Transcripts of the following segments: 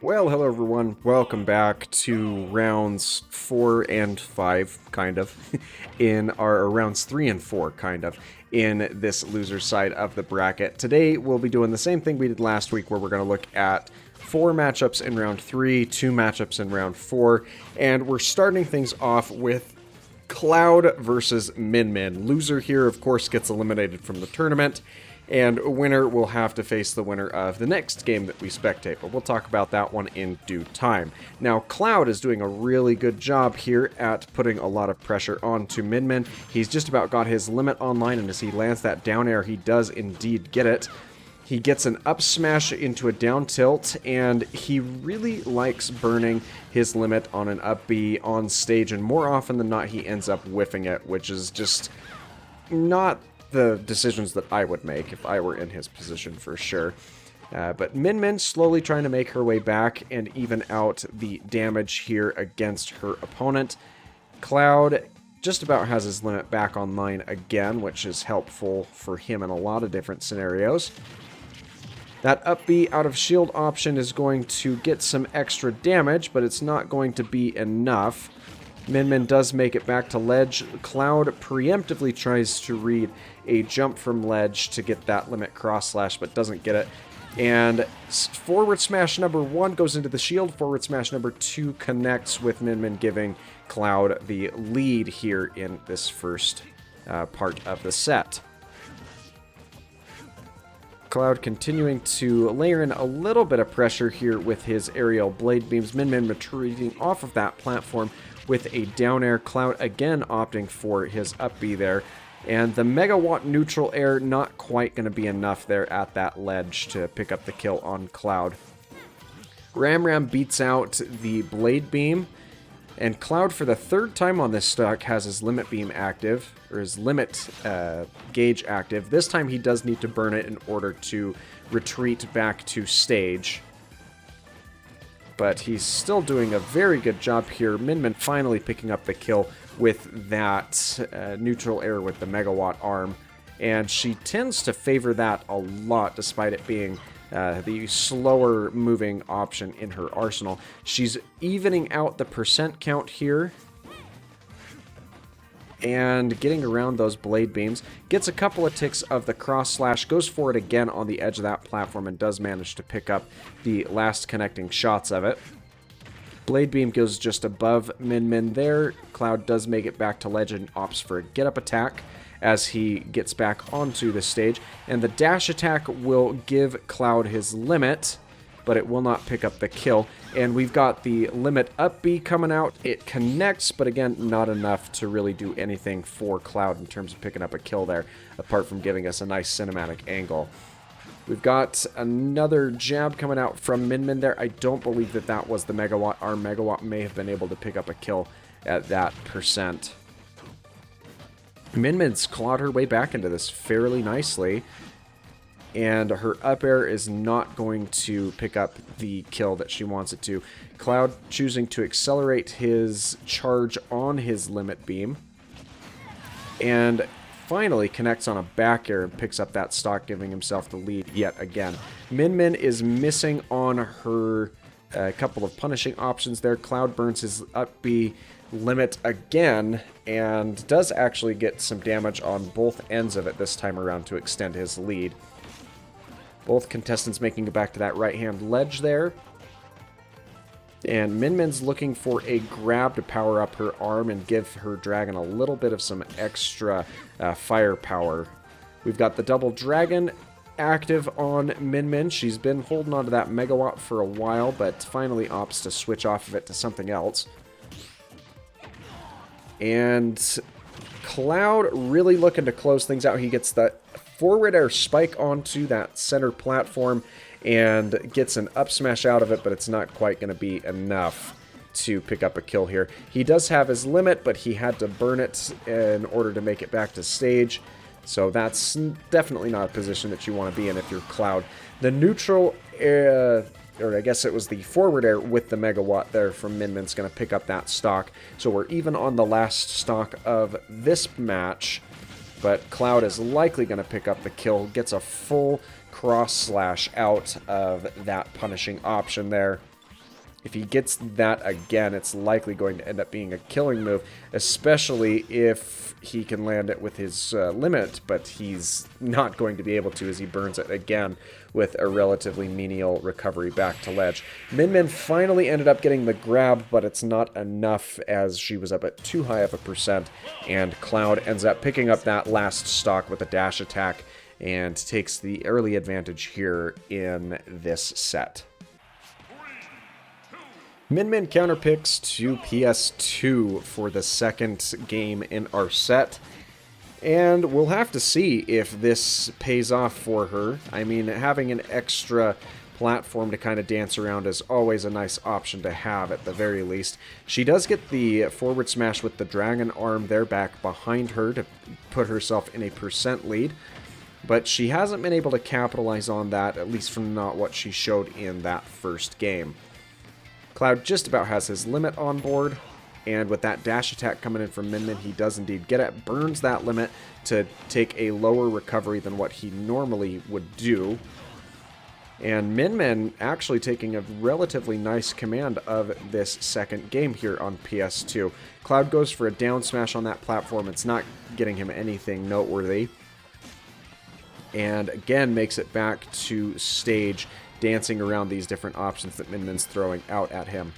Well, hello everyone. Welcome back to rounds 4 and 5, kind of, in our rounds 3 and 4, kind of, in this loser side of the bracket. Today, we'll be doing the same thing we did last week, where we're going to look at 4 matchups in round 3, 2 matchups in round 4, and we're starting things off with Cloud versus Min Min. Loser here, of course, gets eliminated from the tournament, and a winner will have to face the winner of the next game that we spectate, but we'll talk about that one in due time. Now, Cloud is doing a really good job here at putting a lot of pressure onto Min Min. He's just about got his limit online, and as he lands that down air, he does indeed get it. He gets an up smash into a down tilt, and he really likes burning his limit on an up B on stage, and more often than not, he ends up whiffing it, which is just not the decisions that I would make if I were in his position for sure. But Min Min slowly trying to make her way back and even out the damage here against her opponent. Cloud just about has his limit back online again, which is helpful for him in a lot of different scenarios. That up B out of shield option is going to get some extra damage, but it's not going to be enough. Min Min does make it back to ledge. Cloud preemptively tries to read a jump from ledge to get that limit cross slash, but doesn't get it. And forward smash number 1 goes into the shield. Forward smash number 2 connects with Min Min, giving Cloud the lead here in this first part of the set. Cloud continuing to layer in a little bit of pressure here with his aerial blade beams. Min Min retreating off of that platform with a down air. Cloud again opting for his up B there. And the megawatt neutral air not quite going to be enough there at that ledge to pick up the kill on Cloud. Ram beats out the blade beam. And Cloud, for the third time on this stock, has his limit beam active, or his limit gauge active. This time he does need to burn it in order to retreat back to stage. But he's still doing a very good job here. Min Min finally picking up the kill with that neutral air with the megawatt arm. And she tends to favor that a lot, despite it being the slower moving option in her arsenal. She's evening out the percent count here and getting around those blade beams. Gets a couple of ticks of the cross slash, goes for it again on the edge of that platform, and does manage to pick up the last connecting shots of it. Blade beam goes just above Min Min there. Cloud does make it back to ledge and opts for a get up attack as he gets back onto the stage. And the dash attack will give Cloud his limit, but it will not pick up the kill. And we've got the limit up B coming out. It connects, but again, not enough to really do anything for Cloud in terms of picking up a kill there, apart from giving us a nice cinematic angle. We've got another jab coming out from Min Min there. I don't believe that that was the megawatt. Our megawatt may have been able to pick up a kill at that percent. Min Min's clawed her way back into this fairly nicely, and her up air is not going to pick up the kill that she wants it to. Cloud choosing to accelerate his charge on his limit beam, and finally connects on a back air and picks up that stock, giving himself the lead yet again. Min Min is missing on her couple of punishing options there. Cloud burns his up B limit again and does actually get some damage on both ends of it this time around to extend his lead. Both contestants making it back to that right-hand ledge there. And Min Min's looking for a grab to power up her arm and give her dragon a little bit of some extra firepower. We've got the double dragon active on Min Min. She's been holding on to that megawatt for a while, but finally opts to switch off of it to something else. And Cloud really looking to close things out. He gets that forward air spike onto that center platform and gets an up smash out of it, but it's not quite going to be enough to pick up a kill here. He does have his limit, but he had to burn it in order to make it back to stage. So that's definitely not a position that you want to be in if you're Cloud. The neutral air, or I guess it was the forward air with the megawatt there from Min Min's going to pick up that stock. So we're even on the last stock of this match, but Cloud is likely going to pick up the kill, gets a full cross slash out of that punishing option there. If he gets that again, it's likely going to end up being a killing move, especially if he can land it with his limit, but he's not going to be able to as he burns it again with a relatively menial recovery back to ledge. Min Min finally ended up getting the grab, but it's not enough as she was up at too high of a percent, and Cloud ends up picking up that last stock with a dash attack and takes the early advantage here in this set. Min Min counterpicks to PS2 for the second game in our set. And we'll have to see if this pays off for her. I mean, having an extra platform to kind of dance around is always a nice option to have at the very least. She does get the forward smash with the dragon arm there back behind her to put herself in a percent lead. But she hasn't been able to capitalize on that, at least from not what she showed in that first game. Cloud just about has his limit on board, and with that dash attack coming in from Min Min, he does indeed get it, burns that limit to take a lower recovery than what he normally would do. And Min Min actually taking a relatively nice command of this second game here on PS2. Cloud goes for a down smash on that platform. It's not getting him anything noteworthy. And again makes it back to stage, dancing around these different options that Min Min's throwing out at him.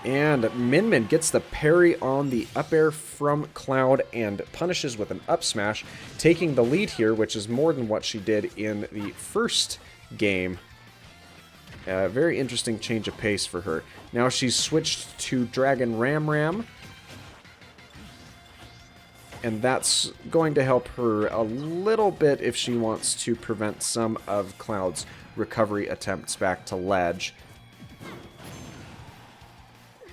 And Min Min gets the parry on the up air from Cloud and punishes with an up smash, taking the lead here, which is more than what she did in the first game. Very interesting change of pace for her. Now she's switched to Dragon Ram Ram, and that's going to help her a little bit if she wants to prevent some of Cloud's recovery attempts back to ledge.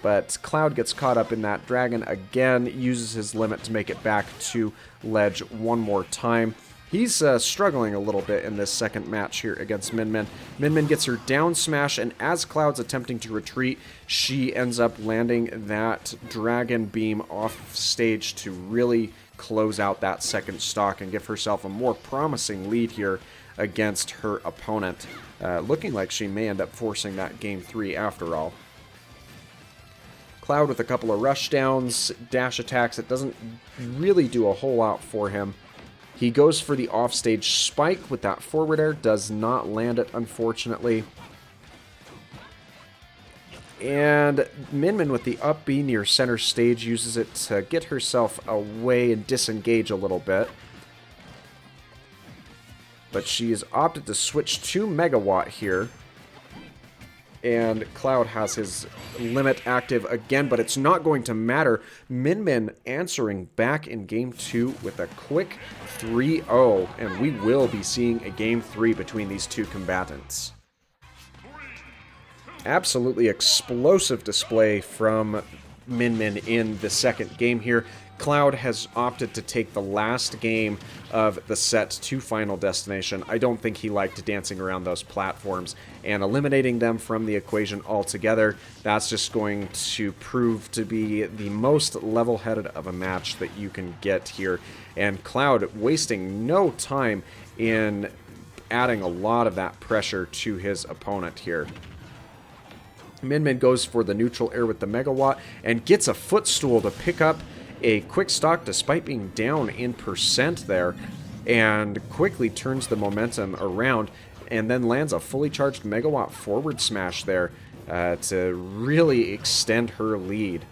But Cloud gets caught up in that dragon again, uses his limit to make it back to ledge one more time. He's struggling a little bit in this second match here against Min Min. Min Min gets her down smash, and as Cloud's attempting to retreat, she ends up landing that dragon beam off stage to really close out that second stock and give herself a more promising lead here against her opponent. Looking like she may end up forcing that game 3 after all. Cloud with a couple of rush downs, dash attacks. It doesn't really do a whole lot for him. He goes for the offstage spike with that forward air, does not land it, unfortunately. And Min Min with the up B near center stage uses it to get herself away and disengage a little bit. But she has opted to switch to Megawatt here. And Cloud has his limit active again, but it's not going to matter. Min Min answering back in game 2 with a quick 3-0, and we will be seeing a game 3 between these two combatants. Absolutely explosive display from Min Min in the second game here. Cloud has opted to take the last game of the set to Final Destination. I don't think he liked dancing around those platforms, and eliminating them from the equation altogether, that's just going to prove to be the most level-headed of a match that you can get here. And Cloud wasting no time in adding a lot of that pressure to his opponent here. Min Min goes for the neutral air with the Megawatt and gets a footstool to pick up a quick stock despite being down in percent there, and quickly turns the momentum around and then lands a fully charged Megawatt forward smash there to really extend her lead.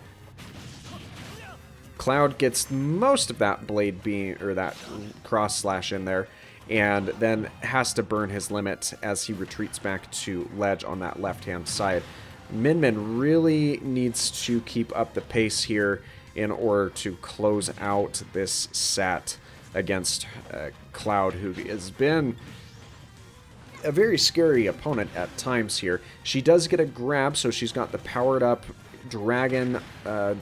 Cloud gets most of that blade beam, or that cross slash in there, and then has to burn his limit as he retreats back to ledge on that left-hand side. Min Min really needs to keep up the pace here in order to close out this set against Cloud, who has been a very scary opponent at times here. She does get a grab, so she's got the powered up dragon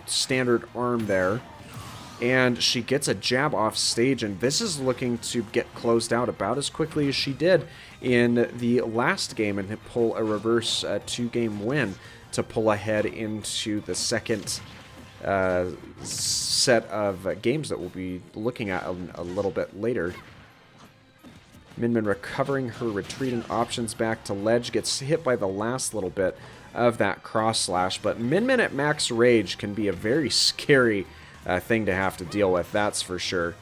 standard arm there, and she gets a jab off stage, and this is looking to get closed out about as quickly as she did in the last game and pull a reverse 2-game win to pull ahead into the second set of games that we'll be looking at a little bit later. Min Min recovering her retreating options back to ledge, gets hit by the last little bit of that cross slash, but Min Min at max rage can be a very scary thing to have to deal with, that's for sure.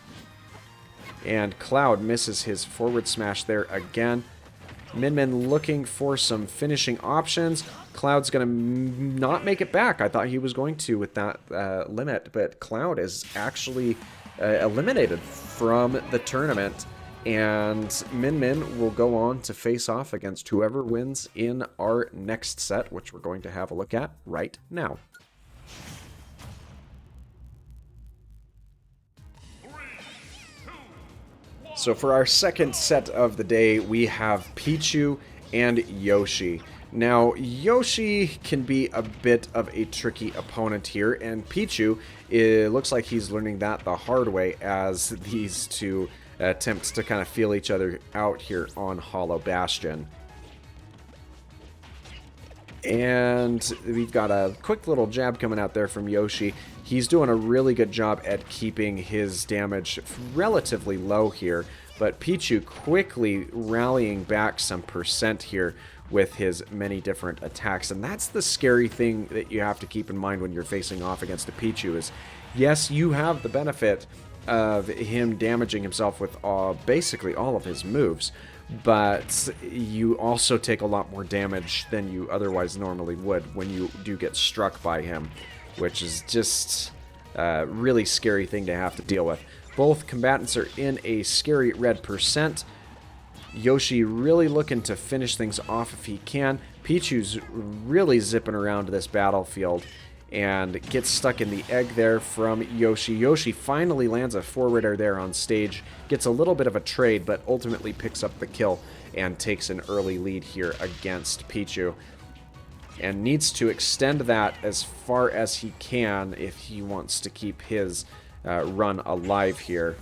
And Cloud misses his forward smash there again. Min Min looking for some finishing options. Cloud's going to not make it back. I thought he was going to with that limit, but Cloud is actually eliminated from the tournament. And Min Min will go on to face off against whoever wins in our next set, which we're going to have a look at right now. So for our second set of the day, we have Pichu and Yoshi. Now, Yoshi can be a bit of a tricky opponent here, and Pichu, it looks like he's learning that the hard way as these two attempt to kind of feel each other out here on Hollow Bastion. And we've got a quick little jab coming out there from Yoshi. He's doing a really good job at keeping his damage relatively low here, but Pichu quickly rallying back some percent here with his many different attacks. And that's the scary thing that you have to keep in mind when you're facing off against a Pichu is, yes, you have the benefit of him damaging himself with basically all of his moves, but you also take a lot more damage than you otherwise normally would when you do get struck by him, which is just a really scary thing to have to deal with. Both combatants are in a scary red percent. Yoshi really looking to finish things off if he can. Pichu's really zipping around this battlefield and gets stuck in the egg there from Yoshi. Yoshi finally lands a forward air there on stage, gets a little bit of a trade, but ultimately picks up the kill and takes an early lead here against Pichu. And needs to extend that as far as he can if he wants to keep his run alive here.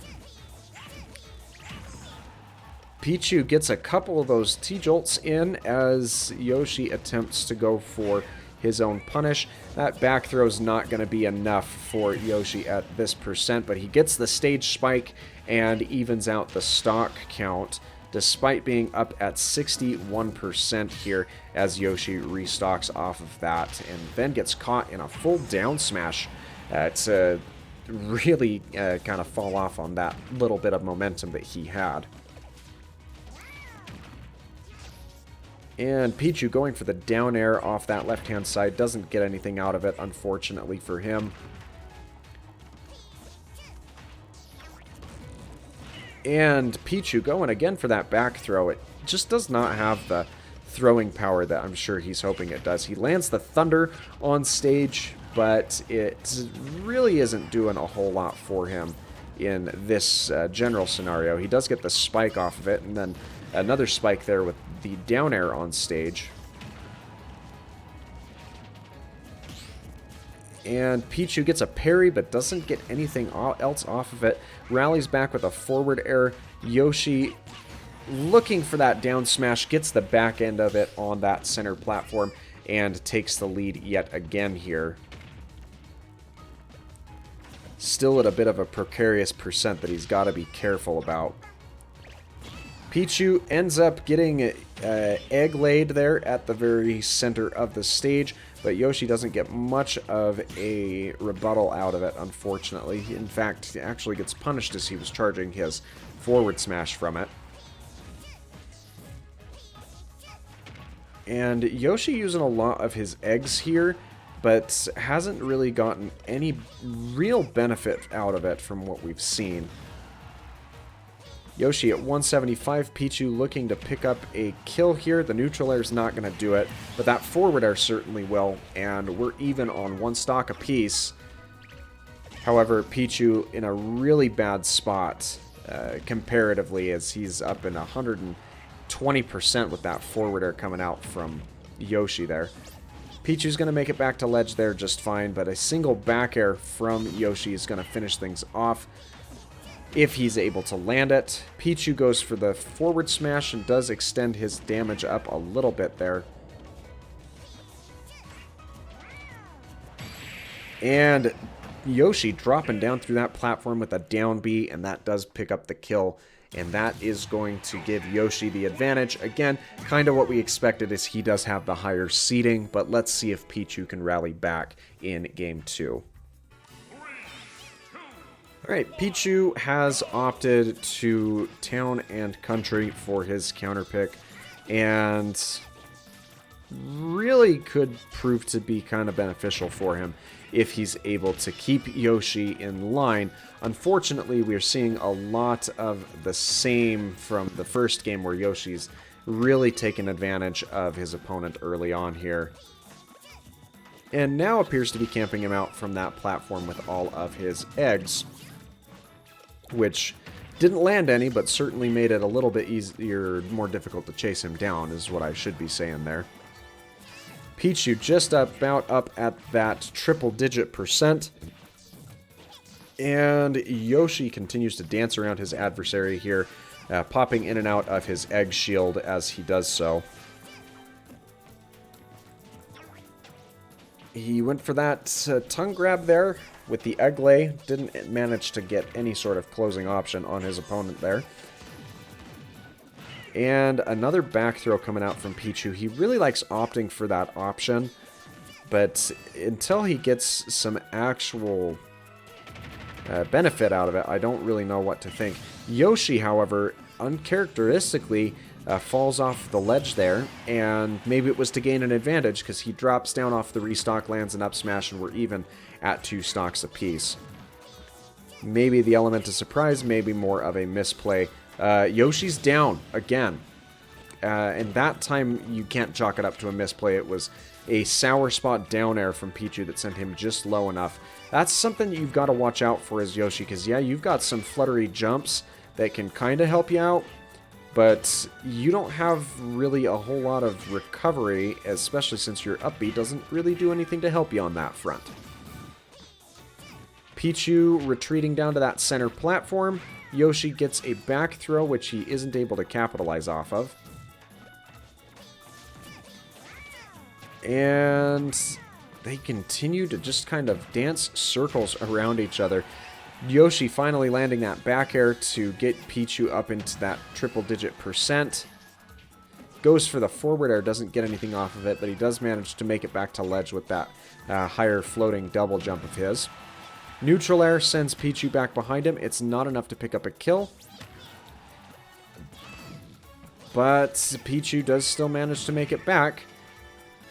Pichu gets a couple of those T-jolts in as Yoshi attempts to go for his own punish. That back throw is not going to be enough for Yoshi at this percent, but he gets the stage spike and evens out the stock count, despite being up at 61% here as Yoshi restocks off of that, and then gets caught in a full down smash to really kind of fall off on that little bit of momentum that he had. And Pichu going for the down air off that left-hand side. Doesn't get anything out of it, unfortunately for him. And Pichu going again for that back throw. It just does not have the throwing power that I'm sure he's hoping it does. He lands the Thunder on stage, but it really isn't doing a whole lot for him in this general scenario. He does get the spike off of it, and then another spike there with the down air on stage. And Pichu gets a parry but doesn't get anything else off of it. Rallies back with a forward air. Yoshi looking for that down smash, gets the back end of it on that center platform and takes the lead yet again here. Still at a bit of a precarious percent that he's got to be careful about. Pichu ends up getting egg laid there at the very center of the stage, but Yoshi doesn't get much of a rebuttal out of it, unfortunately. In fact, he actually gets punished as he was charging his forward smash from it. And Yoshi using a lot of his eggs here, but hasn't really gotten any real benefit out of it from what we've seen. Yoshi at 175, Pichu looking to pick up a kill here. The neutral air is not going to do it, but that forward air certainly will, and we're even on one stock apiece. However, Pichu in a really bad spot comparatively, as he's up in 120% with that forward air coming out from Yoshi there. Pichu's going to make it back to ledge there just fine, but a single back air from Yoshi is going to finish things off if he's able to land it. Pichu goes for the forward smash and does extend his damage up a little bit there. And Yoshi dropping down through that platform with a down B, and that does pick up the kill. And that is going to give Yoshi the advantage. Again, kind of what we expected is he does have the higher seeding, but let's see if Pichu can rally back in Game 2. Alright, Pichu has opted to Town and Country for his counter pick, and really could prove to be kind of beneficial for him if he's able to keep Yoshi in line. Unfortunately, we're seeing a lot of the same from the first game where Yoshi's really taken advantage of his opponent early on here. And now appears to be camping him out from that platform with all of his eggs, which didn't land any, but certainly made it a little bit easier, more difficult to chase him down, is what I should be saying there. Pichu just about up at that triple-digit %. And Yoshi continues to dance around his adversary here, popping in and out of his egg shield as he does so. He went for that tongue grab there with the egg lay. Didn't manage to get any sort of closing option on his opponent there. And another back throw coming out from Pichu. He really likes opting for that option, but until he gets some actual benefit out of it, I don't really know what to think. Yoshi, however, uncharacteristically falls off the ledge there, and maybe it was to gain an advantage because he drops down off the restock, lands an up smash, and we're even at 2 stocks apiece. Maybe the element of surprise, maybe more of a misplay. Yoshi's down again, and that time you can't chalk it up to a misplay. It was a sour spot down air from Pichu that sent him just low enough. That's something you've got to watch out for as Yoshi, because yeah, you've got some fluttery jumps that can kind of help you out, but you don't have really a whole lot of recovery, especially since your up B doesn't really do anything to help you on that front. Pichu retreating down to that center platform. Yoshi gets a back throw, which he isn't able to capitalize off of. And they continue to just kind of dance circles around each other. Yoshi finally landing that back air to get Pichu up into that triple-digit %. Goes for the forward air, doesn't get anything off of it, but he does manage to make it back to ledge with that higher floating double jump of his. Neutral air sends Pichu back behind him. It's not enough to pick up a kill, but Pichu does still manage to make it back,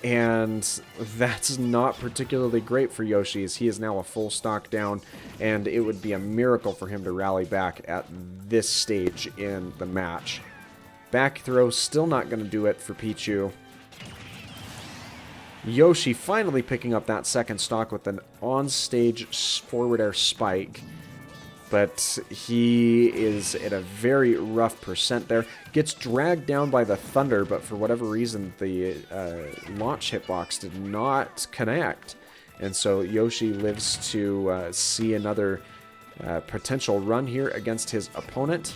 and that's not particularly great for Yoshi, as he is now a full stock down, and it would be a miracle for him to rally back at this stage in the match. Back throw still not going to do it for Pichu. Yoshi finally picking up that second stock with an on-stage forward air spike. But he is at a very rough % there. Gets dragged down by the thunder, but for whatever reason, the launch hitbox did not connect. And so Yoshi lives to see another potential run here against his opponent.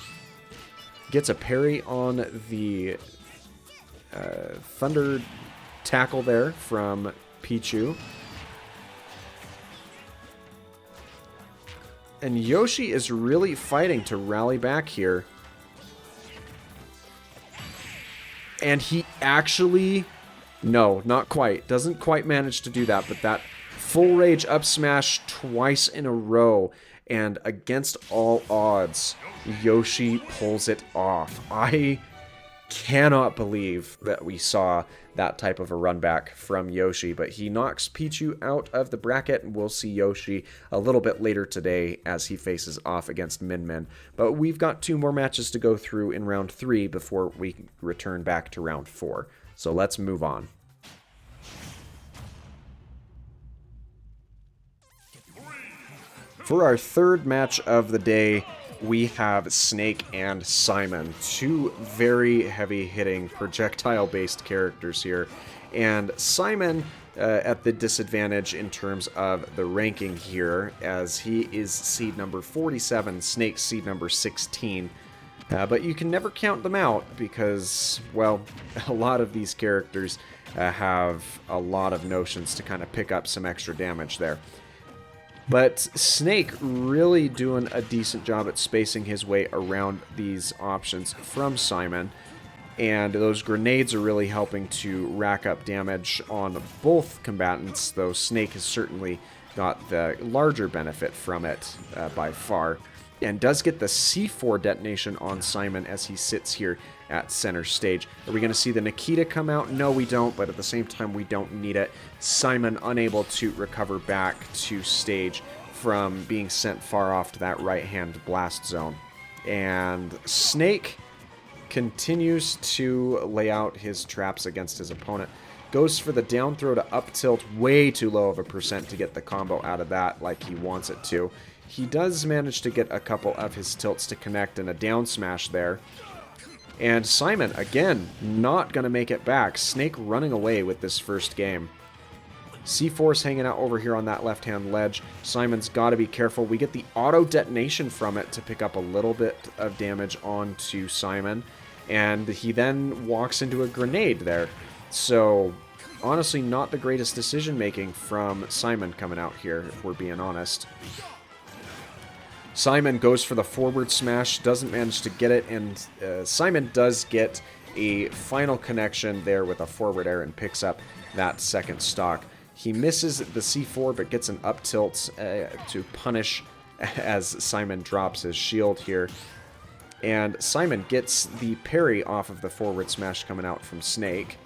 Gets a parry on the thunder tackle there from Pichu. And Yoshi is really fighting to rally back here. And he actually... No, not quite. Doesn't quite manage to do that, but that full rage up smash twice in a row. And against all odds, Yoshi pulls it off. I cannot believe that we saw that type of a run back from Yoshi, but he knocks Pichu out of the bracket, and we'll see Yoshi a little bit later today as he faces off against Min Min. But we've got 2 more matches to go through in round 3 before we return back to round 4. So let's move on. For our third match of the day, we have Snake and Simon, 2 very heavy-hitting projectile-based characters here. And Simon at the disadvantage in terms of the ranking here, as he is seed number 47, Snake's seed number 16. But you can never count them out because, well, a lot of these characters have a lot of notions to kind of pick up some extra damage there. But Snake really doing a decent job at spacing his way around these options from Simon. And those grenades are really helping to rack up damage on both combatants, though Snake has certainly got the larger benefit from it by far. And does get the C4 detonation on Simon as he sits here at center stage. Are we going to see the Nikita come out? No, we don't, but at the same time, we don't need it. Simon unable to recover back to stage from being sent far off to that right-hand blast zone. And Snake continues to lay out his traps against his opponent. Goes for the down throw to up tilt, way too low of a percent to get the combo out of that like he wants it to. He does manage to get a couple of his tilts to connect and a down smash there. And Simon, again, not going to make it back. Snake running away with this first game. C4's hanging out over here on that left-hand ledge. Simon's got to be careful. We get the auto detonation from it to pick up a little bit of damage onto Simon. And he then walks into a grenade there. So, honestly, not the greatest decision-making from Simon coming out here, if we're being honest. Simon goes for the forward smash, doesn't manage to get it, and Simon does get a final connection there with a forward air and picks up that second stock. He misses the C4, but gets an up tilt to punish as Simon drops his shield here. And Simon gets the parry off of the forward smash coming out from Snake.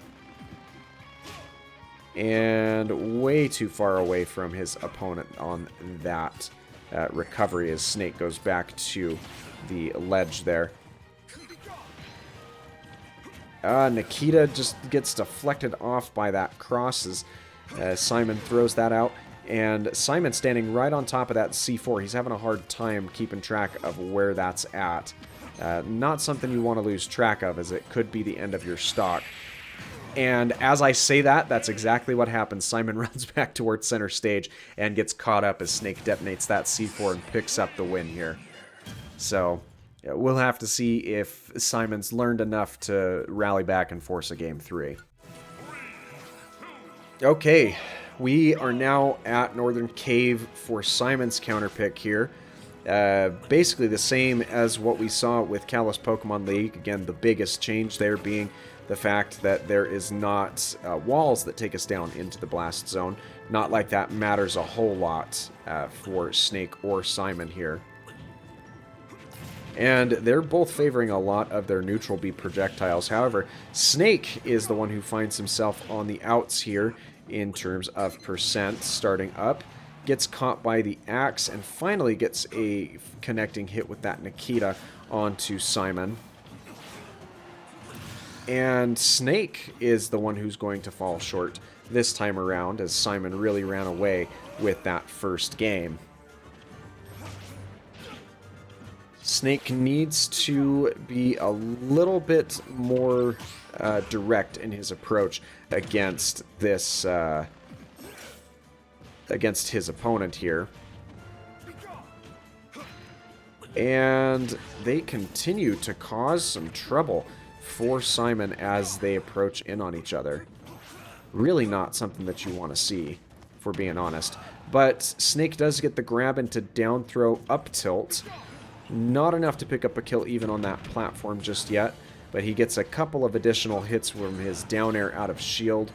And way too far away from his opponent on that recovery as Snake goes back to the ledge there. Nikita just gets deflected off by that cross as Simon throws that out. And Simon standing right on top of that C4. He's having a hard time keeping track of where that's at. Not something you want to lose track of, as it could be the end of your stock. And as I say that, that's exactly what happens. Simon runs back towards center stage and gets caught up as Snake detonates that C4 and picks up the win here. So, yeah, we'll have to see if Simon's learned enough to rally back and force a game 3. Okay, we are now at Northern Cave for Simon's counter pick here. Basically the same as what we saw with Kalos Pokemon League. Again, the biggest change there being the fact that there is not walls that take us down into the blast zone. Not like that matters a whole lot for Snake or Simon here. And they're both favoring a lot of their neutral B projectiles. However, Snake is the one who finds himself on the outs here in terms of percent starting up. Gets caught by the axe and finally gets a connecting hit with that Nikita onto Simon. And Snake is the one who's going to fall short this time around, as Simon really ran away with that first game. Snake needs to be a little bit more direct in his approach against this against his opponent here. And they continue to cause some trouble for Simon as they approach in on each other. Really not something that you want to see, if we're being honest. But Snake does get the grab into down throw up tilt. Not enough to pick up a kill even on that platform just yet, but he gets a couple of additional hits from his down air out of shield.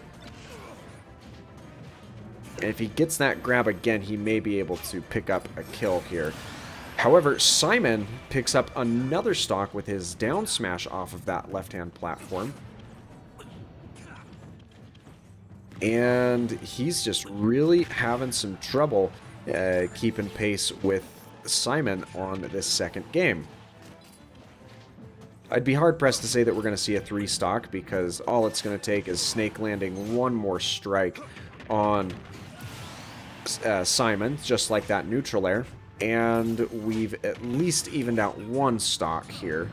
And if he gets that grab again, he may be able to pick up a kill here. However, Simon picks up another stock with his down smash off of that left-hand platform. And he's just really having some trouble keeping pace with Simon on this second game. I'd be hard-pressed to say that we're going to see a 3 stock, because all it's going to take is Snake landing one more strike on Simon, just like that neutral air. And we've at least evened out 1 stock here.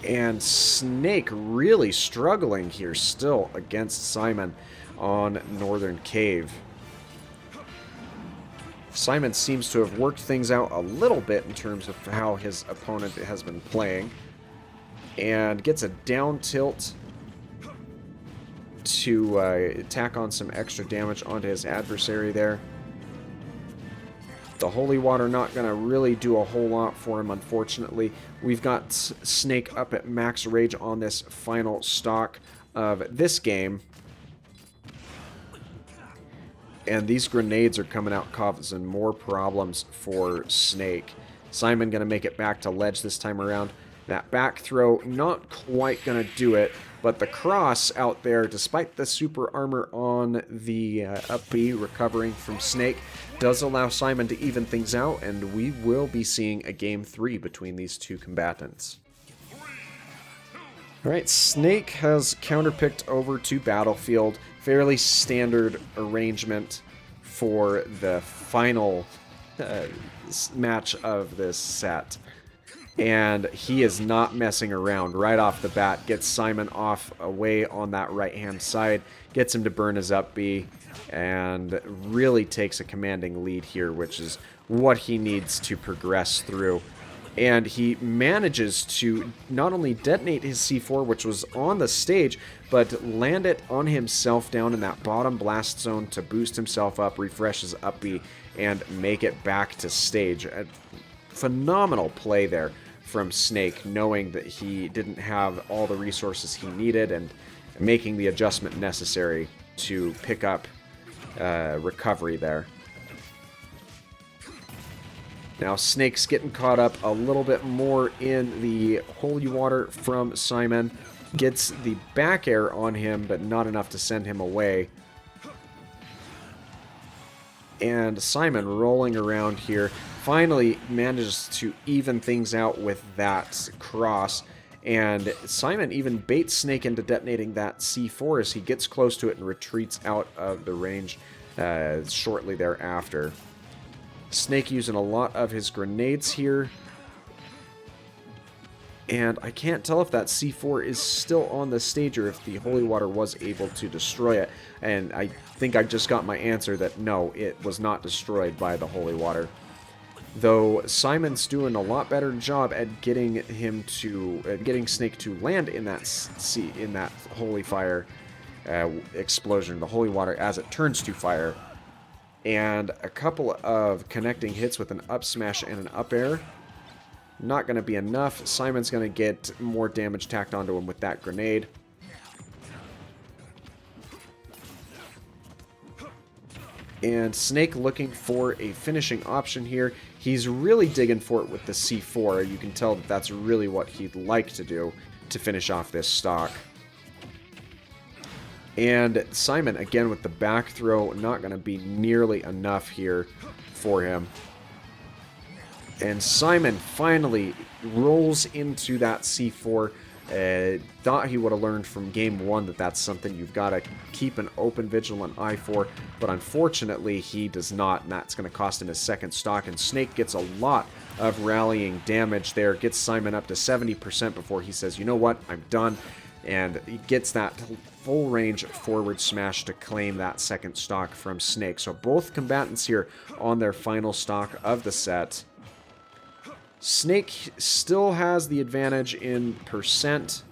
And Snake really struggling here still against Simon on Northern Cave. Simon seems to have worked things out a little bit in terms of how his opponent has been playing. And gets a down tilt to tack on some extra damage onto his adversary there. The Holy Water not going to really do a whole lot for him, unfortunately. We've got Snake up at max rage on this final stock of this game. And these grenades are coming out causing more problems for Snake. Simon going to make it back to ledge this time around. That back throw not quite going to do it, but the cross out there, despite the super armor on the up B recovering from Snake, does allow Simon to even things out, and we will be seeing a game 3 between these two combatants. Alright, Snake has counterpicked over to Battlefield. Fairly standard arrangement for the final match of this set. And he is not messing around right off the bat. Gets Simon off away on that right-hand side. Gets him to burn his up B. And really takes a commanding lead here, which is what he needs to progress through. And he manages to not only detonate his C4, which was on the stage, but land it on himself down in that bottom blast zone to boost himself up, refresh his up B, and make it back to stage. A phenomenal play there from Snake, knowing that he didn't have all the resources he needed and making the adjustment necessary to pick up recovery there. Now Snake's getting caught up a little bit more in the holy water from Simon. Gets the back air on him, but not enough to send him away. And Simon rolling around here finally manages to even things out with that cross. And Simon even baits Snake into detonating that C4 as he gets close to it and retreats out of the range shortly thereafter. Snake using a lot of his grenades here. And I can't tell if that C4 is still on the stage or if the holy water was able to destroy it. And I think I just got my answer that no, it was not destroyed by the holy water. Though Simon's doing a lot better job at getting him to getting Snake to land in that holy fire explosion, the holy water as it turns to fire. And a couple of connecting hits with an up smash and an up air. Not going to be enough. Simon's going to get more damage tacked onto him with that grenade. And Snake looking for a finishing option here. He's really digging for it with the C4. You can tell that that's really what he'd like to do to finish off this stock. And Simon, again with the back throw, not going to be nearly enough here for him. And Simon finally rolls into that C4. Thought he would have learned from game 1 that that's something you've got to keep an open, vigilant eye for. But unfortunately, he does not, and that's going to cost him his second stock. And Snake gets a lot of rallying damage there. Gets Simon up to 70% before he says, you know what, I'm done. And he gets that full range forward smash to claim that second stock from Snake. So both combatants here on their final stock of the set. Snake still has the advantage in percent.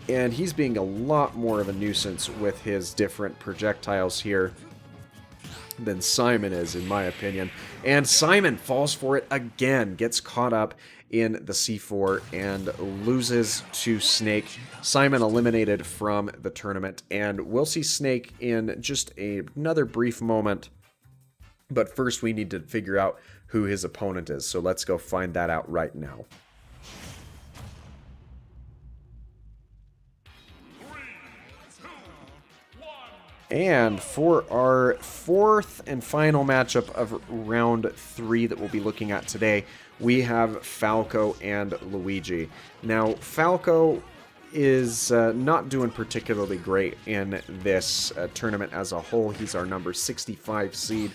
And he's being a lot more of a nuisance with his different projectiles here than Simon is, in my opinion. And Simon falls for it again, gets caught up in the C4 and loses to Snake. Simon eliminated from the tournament, and we'll see Snake in just another brief moment. But first we need to figure out who his opponent is, so let's go find that out right now. And for our fourth and final matchup of round 3 that we'll be looking at today, we have Falco and Luigi. Now, Falco is not doing particularly great in this tournament as a whole. He's our number 65 seed.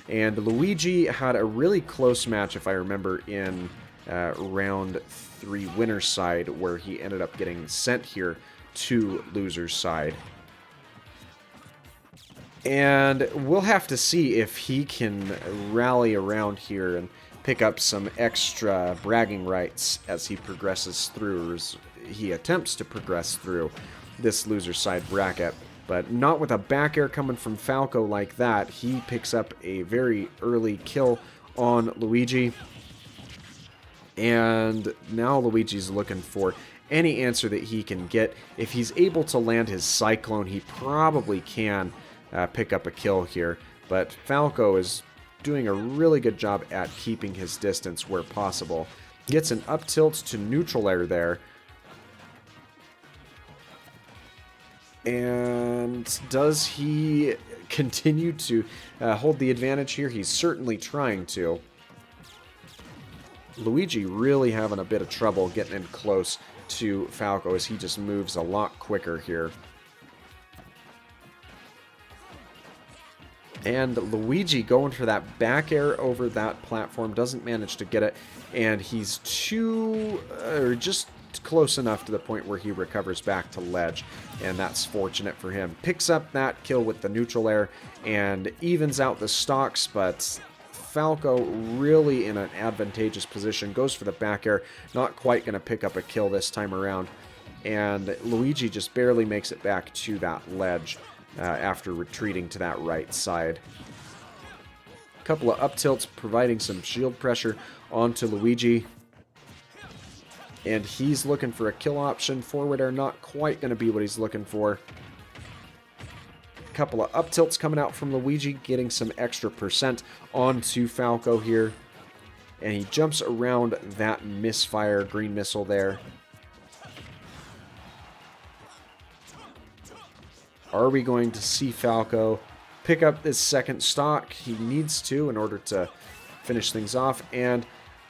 And Luigi had a really close match, if I remember, in round 3 winner's side, where he ended up getting sent here to loser's side. And we'll have to see if he can rally around here and pick up some extra bragging rights as he progresses through, or as he attempts to progress through this loser side bracket. But not with a back air coming from Falco like that. He picks up a very early kill on Luigi. And now Luigi's looking for any answer that he can get. If he's able to land his Cyclone, he probably can pick up a kill here. But Falco is doing a really good job at keeping his distance where possible. Gets an up tilt to neutral air there. And does he continue to hold the advantage here? He's certainly trying to. Luigi really having a bit of trouble getting in close to Falco as he just moves a lot quicker here. And Luigi going for that back air over that platform, doesn't manage to get it, and he's just close enough to the point where he recovers back to ledge, and that's fortunate for him. Picks up that kill with the neutral air and evens out the stocks, but Falco really in an advantageous position, goes for the back air, not quite going to pick up a kill this time around, and Luigi just barely makes it back to that ledge after retreating to that right side. A couple of up tilts providing some shield pressure onto Luigi, and he's looking for a kill option. Forward air not quite going to be what he's looking for. Couple of up tilts coming out from Luigi, getting some extra percent onto Falco here, and he jumps around that misfire green missile there. Are we going to see Falco pick up this second stock? He needs to in order to finish things off, and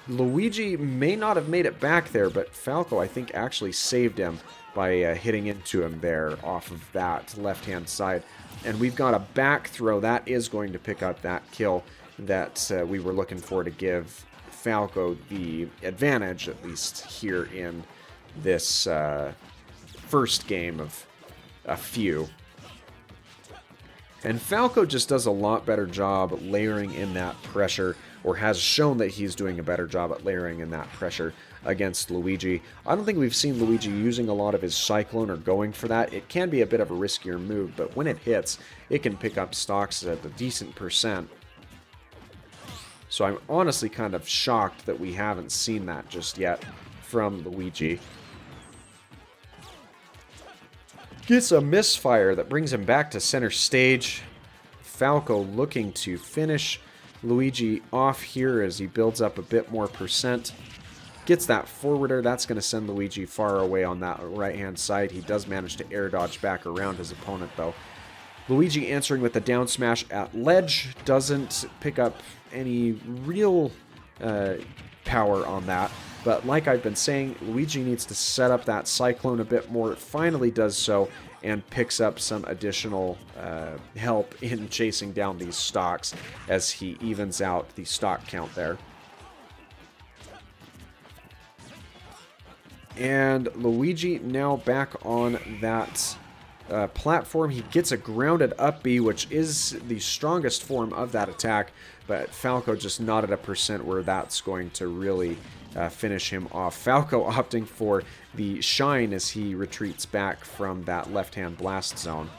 Luigi may not have made it back there, but Falco I think actually saved him by hitting into him there off of that left-hand side. And we've got a back throw that is going to pick up that kill that we were looking for to give Falco the advantage, at least here in this first game of a few. And Falco just does a lot better job layering in that pressure, or has shown that he's doing a better job at layering in that pressure against Luigi. I don't think we've seen Luigi using a lot of his Cyclone or going for that. It can be a bit of a riskier move, but when it hits, it can pick up stocks at a decent percent. So I'm honestly kind of shocked that we haven't seen that just yet from Luigi. Gets a misfire that brings him back to center stage. Falco looking to finish Luigi off here as he builds up a bit more percent. Gets that forwarder. That's going to send Luigi far away on that right-hand side. He does manage to air dodge back around his opponent, though. Luigi answering with the down smash at ledge. Doesn't pick up any real power on that. But like I've been saying, Luigi needs to set up that Cyclone a bit more. It finally does so and picks up some additional help in chasing down these stocks as he evens out the stock count there. And Luigi now back on that platform. He gets a grounded up B, which is the strongest form of that attack, but Falco just not at a percent where that's going to really finish him off. Falco opting for the shine as he retreats back from that left-hand blast zone.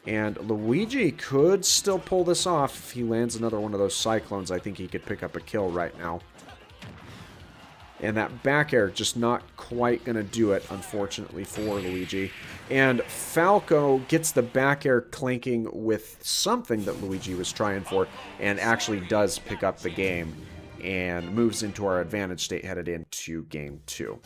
And Luigi could still pull this off if he lands another one of those Cyclones. I think he could pick up a kill right now. And that back air just not quite going to do it, unfortunately, for Luigi. And Falco gets the back air clanking with something that Luigi was trying for, and actually does pick up the game, and moves into our advantage state headed into Game 2.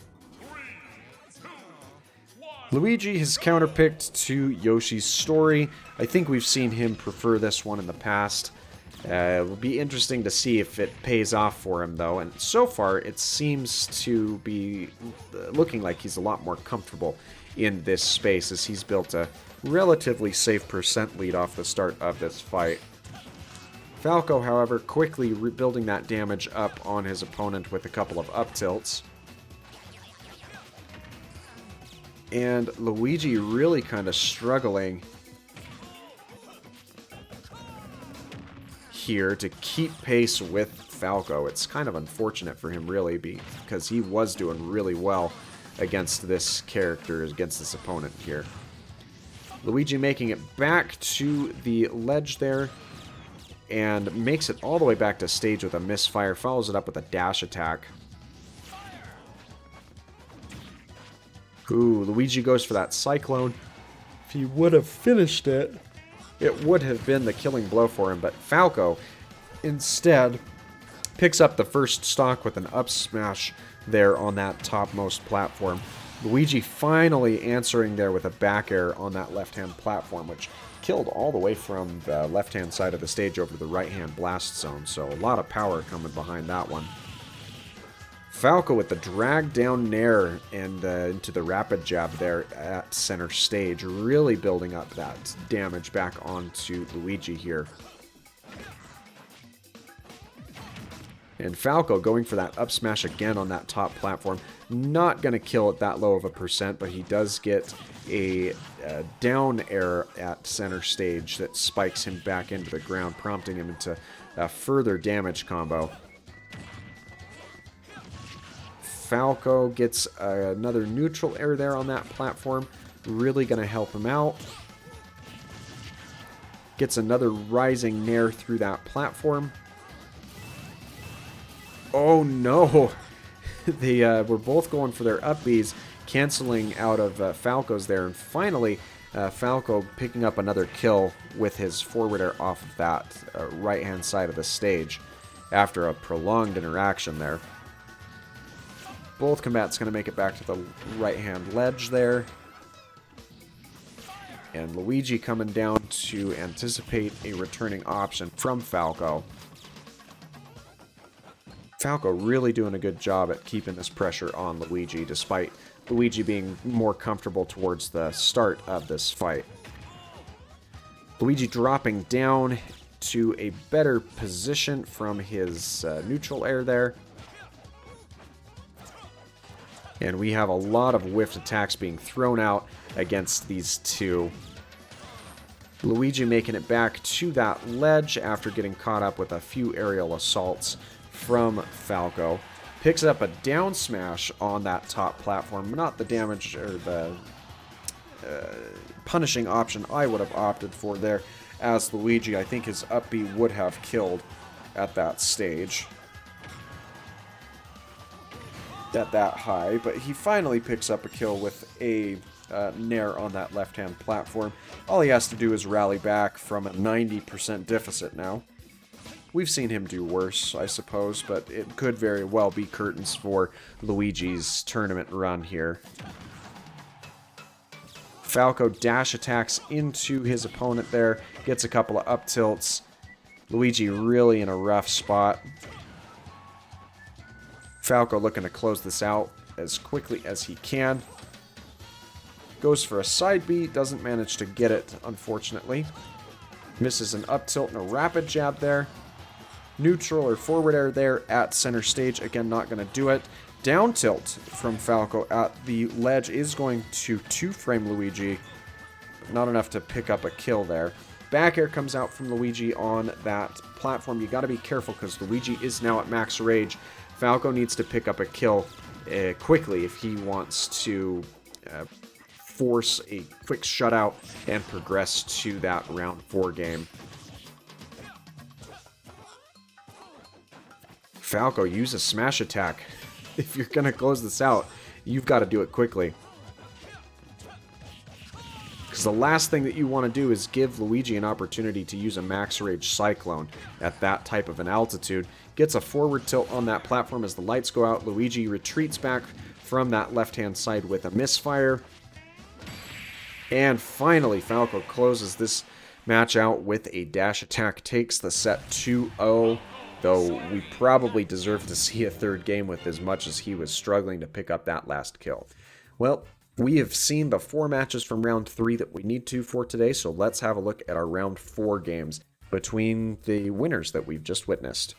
Luigi has counterpicked to Yoshi's story. I think we've seen him prefer this one in the past. It will be interesting to see if it pays off for him, though, and so far it seems to be looking like he's a lot more comfortable in this space as he's built a relatively safe percent lead off the start of this fight. Falco, however, quickly rebuilding that damage up on his opponent with a couple of up tilts. And Luigi really kind of struggling here to keep pace with Falco. It's kind of unfortunate for him, really, because he was doing really well against this character, against this opponent here. Luigi making it back to the ledge there, and makes it all the way back to stage with a misfire, follows it up with a dash attack. Ooh, Luigi goes for that Cyclone. If he would have finished it, it would have been the killing blow for him, but Falco instead picks up the first stock with an up smash there on that topmost platform. Luigi finally answering there with a back air on that left-hand platform, which killed all the way from the left-hand side of the stage over to the right-hand blast zone, so a lot of power coming behind that one. Falco with the drag down nair and into the rapid jab there at center stage, really building up that damage back onto Luigi here. And Falco going for that up smash again on that top platform. Not going to kill at that low of a percent, but he does get a down air at center stage that spikes him back into the ground, prompting him into a further damage combo. Falco gets another neutral air there on that platform. Really going to help him out. Gets another rising nair through that platform. Oh no! They were both going for their up Bs, canceling out of Falco's there. And finally, Falco picking up another kill with his forward air off of that right-hand side of the stage after a prolonged interaction there. Both combatants going to make it back to the right-hand ledge there. And Luigi coming down to anticipate a returning option from Falco. Falco really doing a good job at keeping this pressure on Luigi, despite Luigi being more comfortable towards the start of this fight. Luigi dropping down to a better position from his neutral air there. And we have a lot of whiffed attacks being thrown out against these two. Luigi making it back to that ledge after getting caught up with a few aerial assaults from Falco. Picks up a down smash on that top platform. Not the damage or the punishing option I would have opted for there, as Luigi, I think his up B would have killed at that stage. At that high, but he finally picks up a kill with a nair on that left-hand platform. All he has to do is rally back from a 90% deficit now. We've seen him do worse, I suppose, but it could very well be curtains for Luigi's tournament run here. Falco dash attacks into his opponent there, gets a couple of up tilts. Luigi really in a rough spot. Falco looking to close this out as quickly as he can. Goes for a side B, doesn't manage to get it, unfortunately. Misses an up tilt and a rapid jab there. Neutral or forward air there at center stage. Again, not going to do it. Down tilt from Falco at the ledge is going to two-frame Luigi. Not enough to pick up a kill there. Back air comes out from Luigi on that platform. You got to be careful because Luigi is now at max rage. Falco needs to pick up a kill quickly if he wants to force a quick shutout and progress to that round 4 game. Falco, use a smash attack. If you're going to close this out, you've got to do it quickly. Because the last thing that you want to do is give Luigi an opportunity to use a max rage Cyclone at that type of an altitude. Gets a forward tilt on that platform as the lights go out. Luigi retreats back from that left-hand side with a misfire. And finally, Falco closes this match out with a dash attack. Takes the set 2-0. Though we probably deserve to see a third game with as much as he was struggling to pick up that last kill. Well, we have seen the 4 matches from round 3 that we need to for today, so let's have a look at our round 4 games between the winners that we've just witnessed.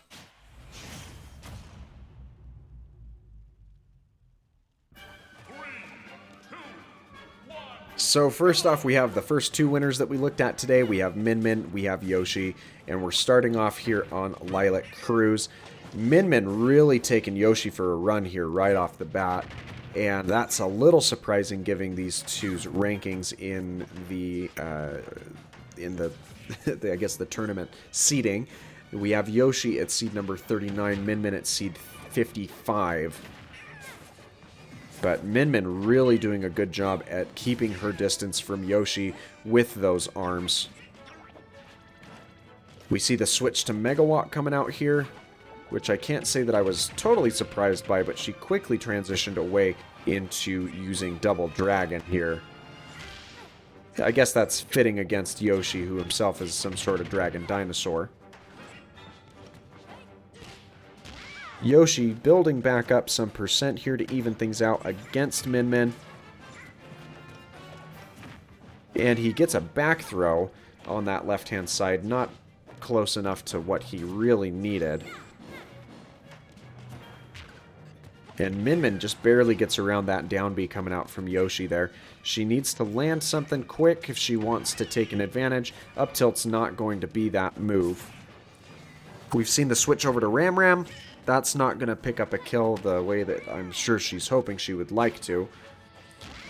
So first off, we have the first two winners that we looked at today. We have Min Min, we have Yoshi, and we're starting off here on Lilac Cruise. Min Min really taking Yoshi for a run here right off the bat, and that's a little surprising given these two's rankings in the I guess the tournament seeding. We have Yoshi at seed number 39, Min Min at seed 55. But Min Min really doing a good job at keeping her distance from Yoshi with those arms. We see the switch to Megawatt coming out here, which I can't say that I was totally surprised by, but she quickly transitioned away into using Double Dragon here. I guess that's fitting against Yoshi, who himself is some sort of dragon dinosaur. Yoshi building back up some percent here to even things out against Min Min. And he gets a back throw on that left-hand side, not close enough to what he really needed. And Min Min just barely gets around that down B coming out from Yoshi there. She needs to land something quick if she wants to take an advantage. Up tilt's not going to be that move. We've seen the switch over to Ram Ram. That's not going to pick up a kill the way that I'm sure she's hoping she would like to.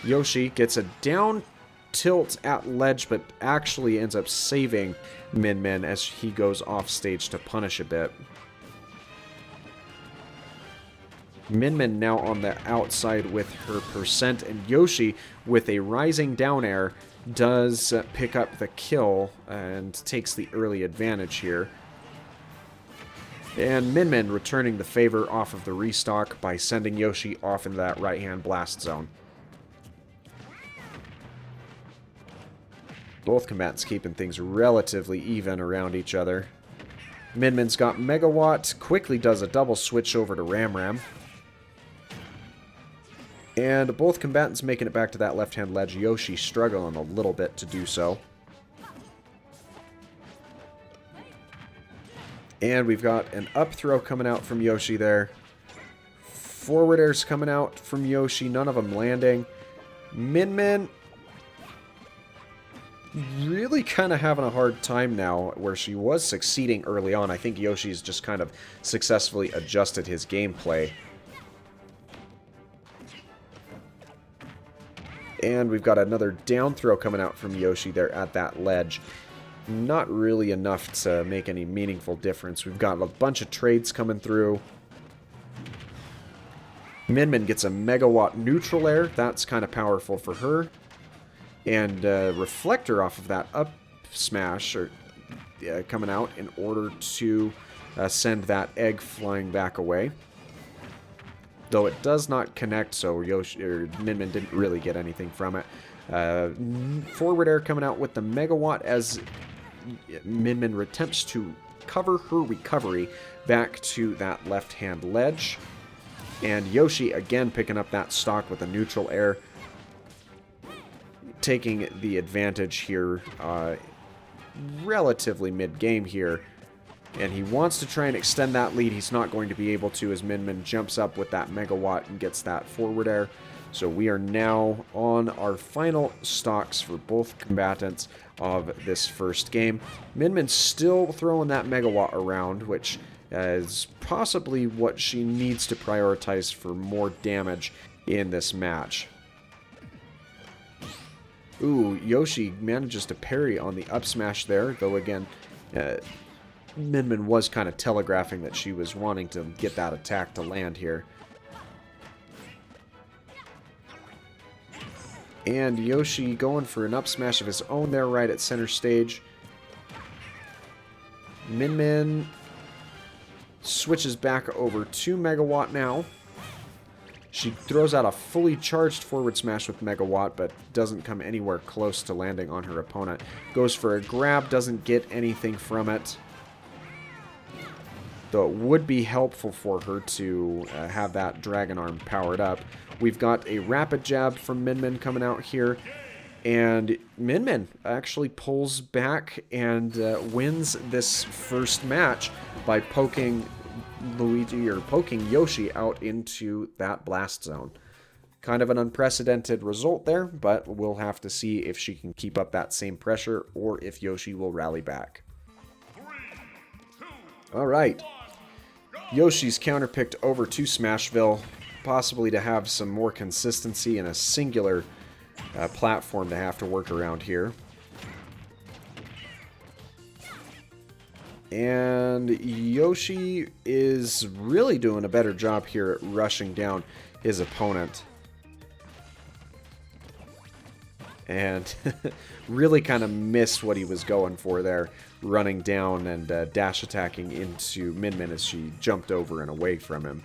Yoshi gets a down tilt at ledge, but actually ends up saving Min Min as he goes off stage to punish a bit. Min Min now on the outside with her percent, and Yoshi with a rising down air does pick up the kill and takes the early advantage here. And Min Min returning the favor off of the restock by sending Yoshi off into that right-hand blast zone. Both combatants keeping things relatively even around each other. Min Min's got Megawatt, quickly does a double switch over to Ram Ram. And both combatants making it back to that left-hand ledge. Yoshi struggling a little bit to do so. And we've got an up throw coming out from Yoshi there. Forward airs coming out from Yoshi, none of them landing. Min Min really kind of having a hard time now, where she was succeeding early on. I think Yoshi's just kind of successfully adjusted his gameplay. And we've got another down throw coming out from Yoshi there at that ledge. Not really enough to make any meaningful difference. We've got a bunch of trades coming through. Min Min gets a Megawatt neutral air. That's kind of powerful for her. And Reflector off of that up smash coming out in order to send that egg flying back away. Though it does not connect, so Min Min didn't really get anything from it. Forward air coming out with the Megawatt as Min Min attempts to cover her recovery back to that left-hand ledge. And Yoshi again picking up that stock with a neutral air, taking the advantage here relatively mid-game here. And he wants to try and extend that lead. He's not going to be able to as Min Min jumps up with that Megawatt and gets that forward air. So we are now on our final stocks for both combatants of this first game. Min Min still throwing that Megawatt around, which is possibly what she needs to prioritize for more damage in this match. Ooh, Yoshi manages to parry on the up smash there, though again, Min Min was kind of telegraphing that she was wanting to get that attack to land here. And Yoshi going for an up smash of his own there right at center stage. Min Min switches back over to Megawatt now. She throws out a fully charged forward smash with Megawatt, but doesn't come anywhere close to landing on her opponent. Goes for a grab, doesn't get anything from it. Though it would be helpful for her to have that Dragon Arm powered up. We've got a rapid jab from Min Min coming out here. And Min Min actually pulls back and wins this first match by poking Luigi, or poking Yoshi out into that blast zone. Kind of an unprecedented result there, but we'll have to see if she can keep up that same pressure or if Yoshi will rally back. Alright. Yoshi's counterpicked over to Smashville, possibly to have some more consistency and a singular platform to have to work around here. And Yoshi is really doing a better job here at rushing down his opponent. And really kind of missed what he was going for there, running down and dash attacking into Min Min as she jumped over and away from him.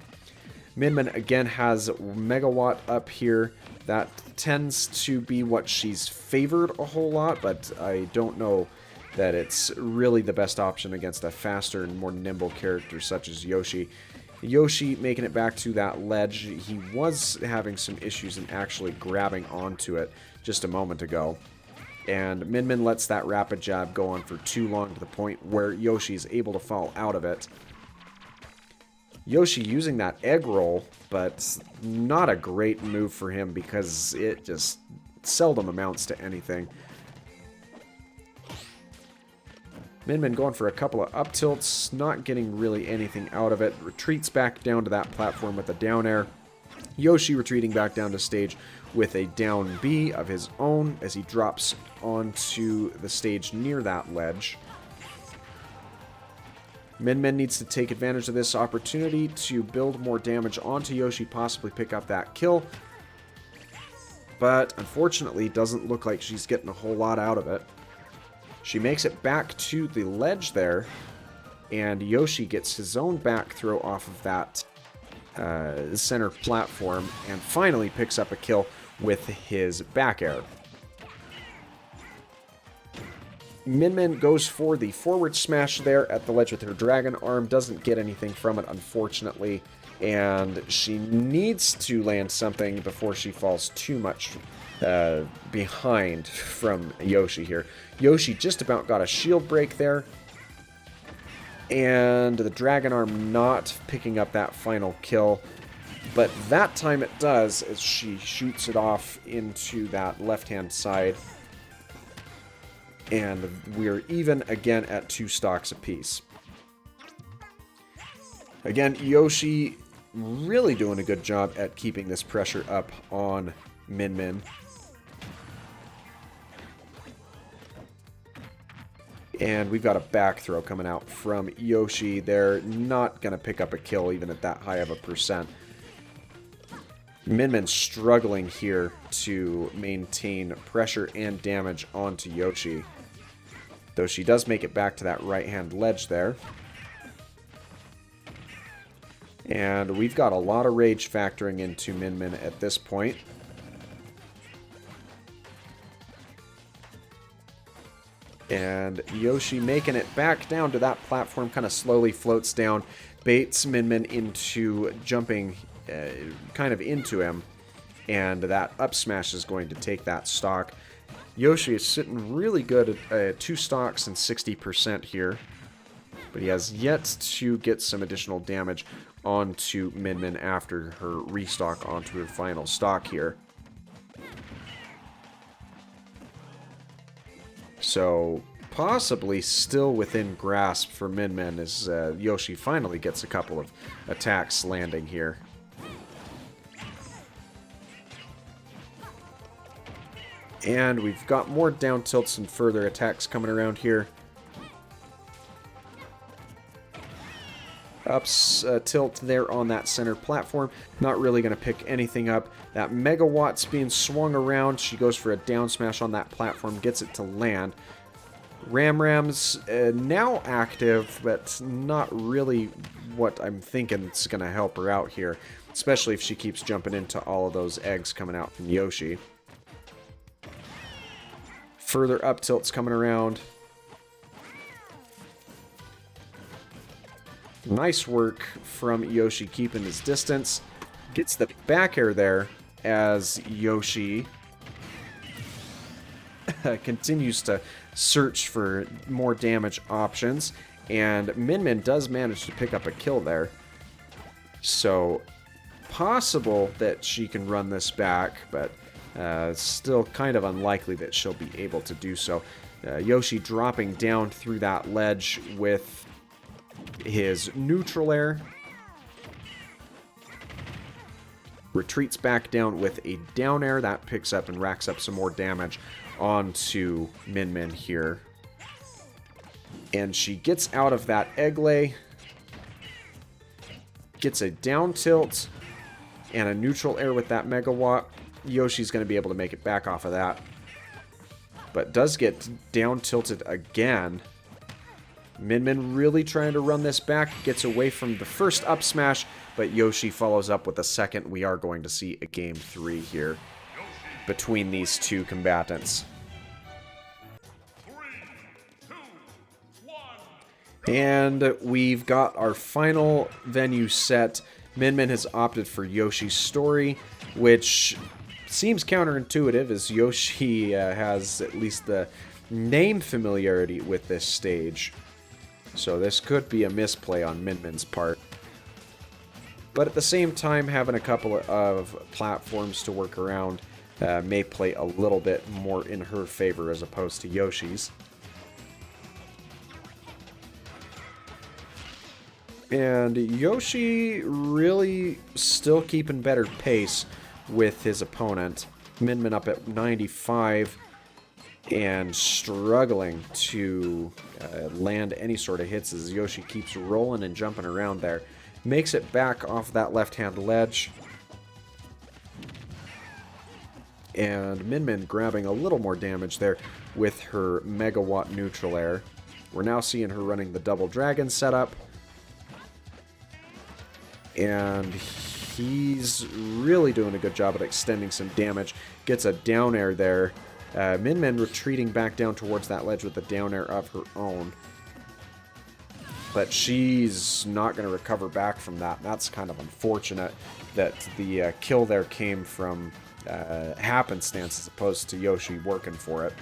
Min Min again has Megawatt up here. That tends to be what she's favored a whole lot, but I don't know that it's really the best option against a faster and more nimble character such as Yoshi. Yoshi making it back to that ledge. He was having some issues in actually grabbing onto it just a moment ago. And Min Min lets that rapid jab go on for too long to the point where Yoshi is able to fall out of it. Yoshi using that egg roll, but not a great move for him because it just seldom amounts to anything. Min Min going for a couple of up tilts, not getting really anything out of it. Retreats back down to that platform with a down air. Yoshi retreating back down to stage with a down B of his own as he drops onto the stage near that ledge. Min Min needs to take advantage of this opportunity to build more damage onto Yoshi, possibly pick up that kill. But unfortunately, doesn't look like she's getting a whole lot out of it. She makes it back to the ledge there, and Yoshi gets his own back throw off of that center platform, and finally picks up a kill with his back air. Min Min goes for the forward smash there at the ledge with her dragon arm, doesn't get anything from it unfortunately, and she needs to land something before she falls too much behind from Yoshi here. Yoshi just about got a shield break there, and the dragon arm not picking up that final kill, but that time it does as she shoots it off into that left-hand side, and we're even again at 2 stocks apiece. Again, Yoshi really doing a good job at keeping this pressure up on Min Min. And we've got a back throw coming out from Yoshi. They're not going to pick up a kill even at that high of a percent. Min Min struggling here to maintain pressure and damage onto Yoshi. Though she does make it back to that right-hand ledge there. And we've got a lot of rage factoring into Min Min at this point. And Yoshi making it back down to that platform, kind of slowly floats down, baits Min Min into jumping kind of into him, and that up smash is going to take that stock. Yoshi is sitting really good at 2 stocks and 60% here, but he has yet to get some additional damage onto Min Min after her restock onto her final stock here. So, possibly still within grasp for Min Min as Yoshi finally gets a couple of attacks landing here. And we've got more down tilts and further attacks coming around here. Ups tilt there on that center platform. Not really going to pick anything up. That Megawatt's being swung around. She goes for a down smash on that platform. Gets it to land. Ram's now active, but not really what I'm thinking is going to help her out here. Especially if she keeps jumping into all of those eggs coming out from Yoshi. Further up tilts coming around. Nice work from Yoshi keeping his distance. Gets the back air there as Yoshi continues to search for more damage options. And Min Min does manage to pick up a kill there. So possible that she can run this back, but still kind of unlikely that she'll be able to do so. Yoshi dropping down through that ledge with his neutral air. Retreats back down with a down air. That picks up and racks up some more damage onto Min Min here. And she gets out of that egg lay. Gets a down tilt and a neutral air with that megawatt. Yoshi's going to be able to make it back off of that. But does get down tilted again. Min Min really trying to run this back. Gets away from the first up smash, but Yoshi follows up with a second. We are going to see a game 3 here between these two combatants. 3, 2, 1. And we've got our final venue set. Min Min has opted for Yoshi's story, which seems counterintuitive as Yoshi has at least the name familiarity with this stage. So this could be a misplay on Min Min's part. But at the same time, having a couple of platforms to work around may play a little bit more in her favor as opposed to Yoshi's. And Yoshi really still keeping better pace with his opponent. Min Min up at 95 and struggling to land any sort of hits as Yoshi keeps rolling and jumping around there. Makes it back off that left-hand ledge. And Min Min grabbing a little more damage there with her megawatt neutral air. We're now seeing her running the double dragon setup. And he's really doing a good job at extending some damage. Gets a down air there. Min Min retreating back down towards that ledge with a down air of her own. But she's not going to recover back from that. That's kind of unfortunate that the kill there came from happenstance as opposed to Yoshi working for it.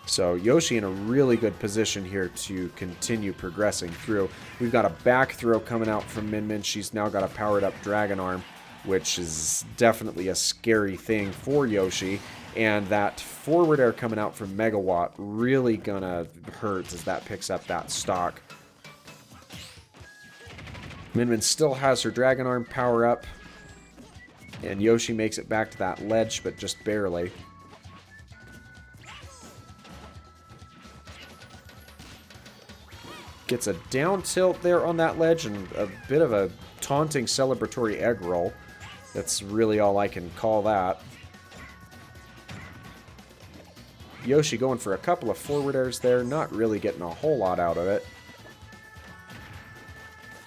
So Yoshi in a really good position here to continue progressing through. We've got a back throw coming out from Min Min. She's now got a powered up Dragon Arm, which is definitely a scary thing for Yoshi. And that forward air coming out from Megawatt really gonna hurt as that picks up that stock. Min Min still has her Dragon Arm power up. And Yoshi makes it back to that ledge, but just barely. Gets a down tilt there on that ledge and a bit of a taunting celebratory egg roll. That's really all I can call that. Yoshi going for a couple of forward airs there, not really getting a whole lot out of it.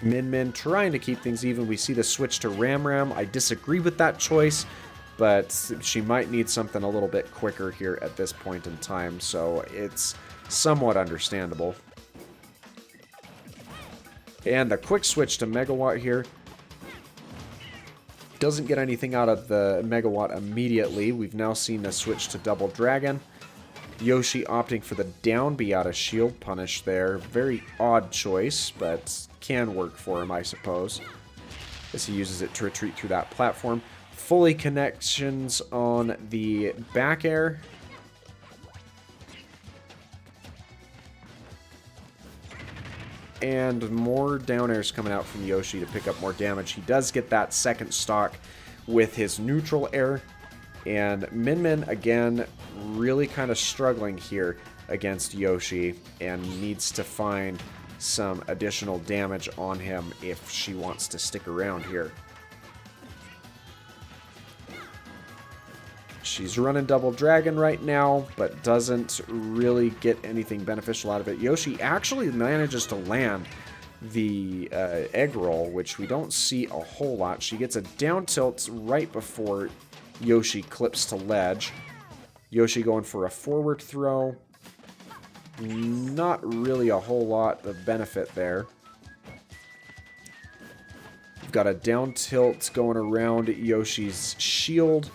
Min Min trying to keep things even. We see the switch to Ram Ram. I disagree with that choice, but she might need something a little bit quicker here at this point in time, so it's somewhat understandable. And the quick switch to Megawatt here. Doesn't get anything out of the Megawatt immediately. We've now seen the switch to Double Dragon. Yoshi opting for the down B out of shield punish there. Very odd choice, but can work for him, I suppose, as he uses it to retreat through that platform. Fully connections on the back air. And more down airs coming out from Yoshi to pick up more damage. He does get that second stock with his neutral air. And Min Min, again, really kind of struggling here against Yoshi and needs to find some additional damage on him if she wants to stick around here. She's running Double Dragon right now, but doesn't really get anything beneficial out of it. Yoshi actually manages to land the egg roll, which we don't see a whole lot. She gets a down tilt right before Yoshi clips to ledge. Yoshi going for a forward throw. Not really a whole lot of benefit there. We've got a down tilt going around Yoshi's shield.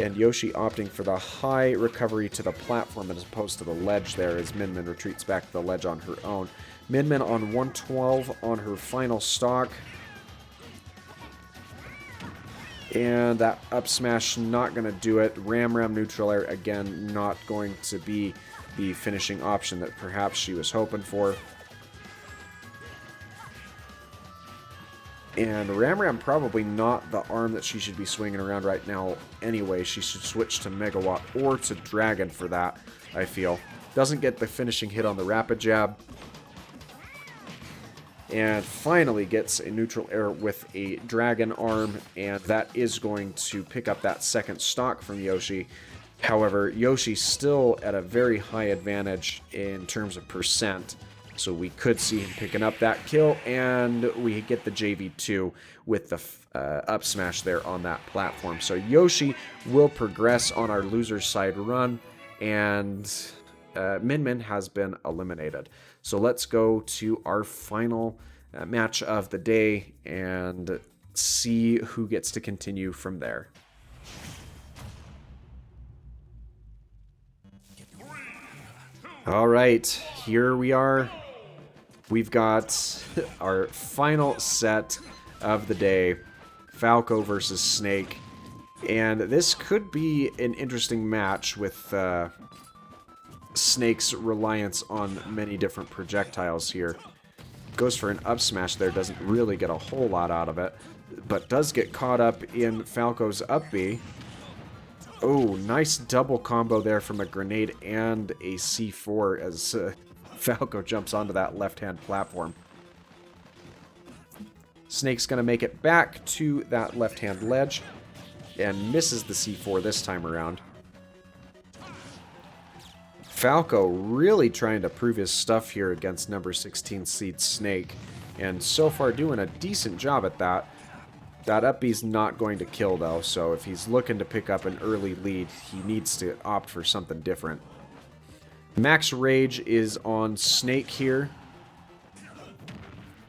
And Yoshi opting for the high recovery to the platform as opposed to the ledge there as Min Min retreats back to the ledge on her own. Min Min on 112 on her final stock. And that up smash not going to do it. Ram neutral air again, not going to be the finishing option that perhaps she was hoping for. And Ram probably not the arm that she should be swinging around right now anyway. She should switch to Megawatt or to Dragon for that, I feel. Doesn't get the finishing hit on the Rapid Jab. And finally gets a neutral air with a Dragon arm, and that is going to pick up that second stock from Yoshi. However, Yoshi's still at a very high advantage in terms of percent. So we could see him picking up that kill, and we get the JV2 with the up smash there on that platform. So Yoshi will progress on our loser's side run, and Min Min has been eliminated. So let's go to our final match of the day and see who gets to continue from there. All right, here we are. We've got our final set of the day, Falco versus Snake. And this could be an interesting match with Snake's reliance on many different projectiles here. Goes for an up smash there, doesn't really get a whole lot out of it, but does get caught up in Falco's up B. Oh, nice double combo there from a grenade and a C4 as Falco jumps onto that left-hand platform. Snake's going to make it back to that left-hand ledge and misses the C4 this time around. Falco really trying to prove his stuff here against number 16 seed Snake, and so far doing a decent job at that. That up B's not going to kill though, so if he's looking to pick up an early lead, he needs to opt for something different. Max Rage is on Snake here.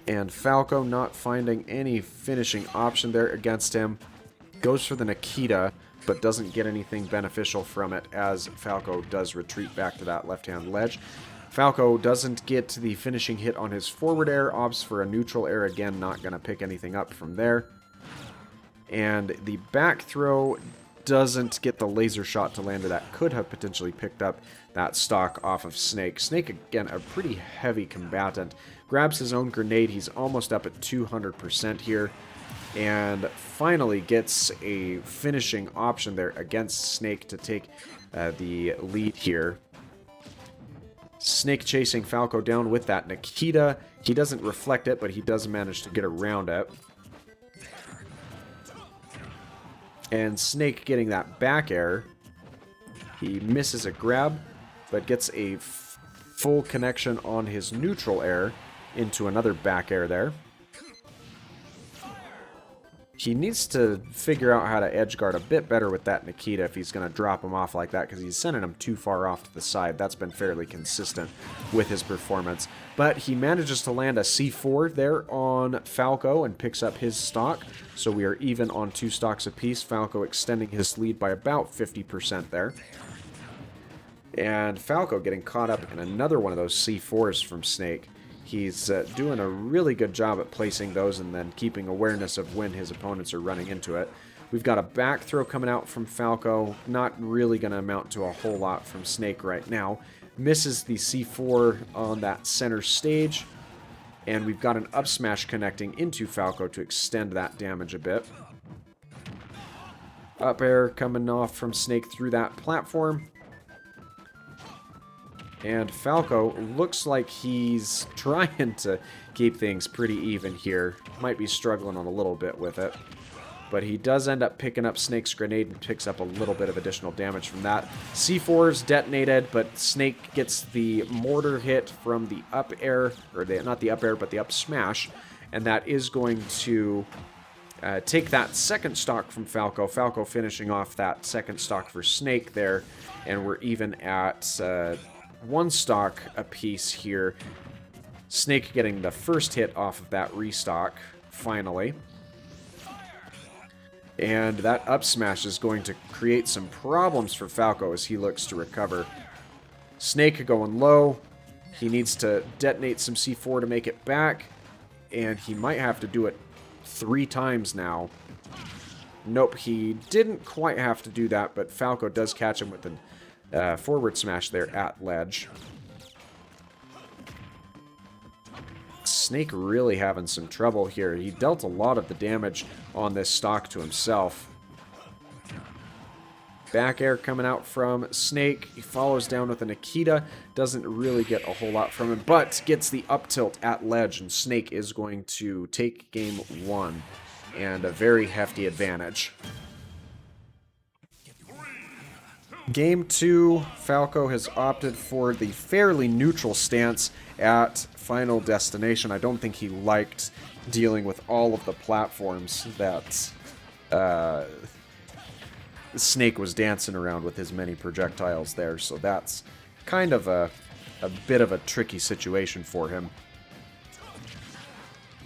And Falco not finding any finishing option there against him. Goes for the Nikita, but doesn't get anything beneficial from it as Falco does retreat back to that left-hand ledge. Falco doesn't get the finishing hit on his forward air, opts for a neutral air again, not going to pick anything up from there. And the back throw doesn't get the laser shot to land, or that could have potentially picked up that stock off of Snake. Snake, again, a pretty heavy combatant. Grabs his own grenade. He's almost up at 200% here. And finally gets a finishing option there against Snake to take the lead here. Snake chasing Falco down with that Nikita. He doesn't reflect it, but he does manage to get around it. And Snake getting that back air. He misses a grab, but gets a full connection on his neutral air into another back air there. He needs to figure out how to edge guard a bit better with that Nikita if he's going to drop him off like that, because he's sending him too far off to the side. That's been fairly consistent with his performance. But he manages to land a C4 there on Falco and picks up his stock. So we are even on 2 stocks apiece. Falco extending his lead by about 50% there. And Falco getting caught up in another one of those C4s from Snake. He's doing a really good job at placing those and then keeping awareness of when his opponents are running into it. We've got a back throw coming out from Falco. Not really going to amount to a whole lot from Snake right now. Misses the C4 on that center stage. And we've got an up smash connecting into Falco to extend that damage a bit. Up air coming off from Snake through that platform. And Falco looks like he's trying to keep things pretty even here. Might be struggling on a little bit with it. But he does end up picking up Snake's grenade and picks up a little bit of additional damage from that. C4's detonated, but Snake gets the mortar hit from the up air, or not the up air, but the up smash. And that is going to take that second stock from Falco. Falco finishing off that second stock for Snake there. And we're even at 1 stock apiece here. Snake getting the first hit off of that restock, finally. And that up smash is going to create some problems for Falco as he looks to recover. Snake going low. He needs to detonate some C4 to make it back. And he might have to do it 3 times now. Nope, he didn't quite have to do that, but Falco does catch him with a forward smash there at ledge. Snake really having some trouble here. He dealt a lot of the damage on this stock to himself. Back air coming out from Snake. He follows down with a Nikita. Doesn't really get a whole lot from him, but gets the up tilt at ledge, and Snake is going to take game 1. And a very hefty advantage. Game 2, Falco has opted for the fairly neutral stance at Final Destination. I don't think he liked dealing with all of the platforms that Snake was dancing around with his many projectiles there, so that's kind of a bit of a tricky situation for him.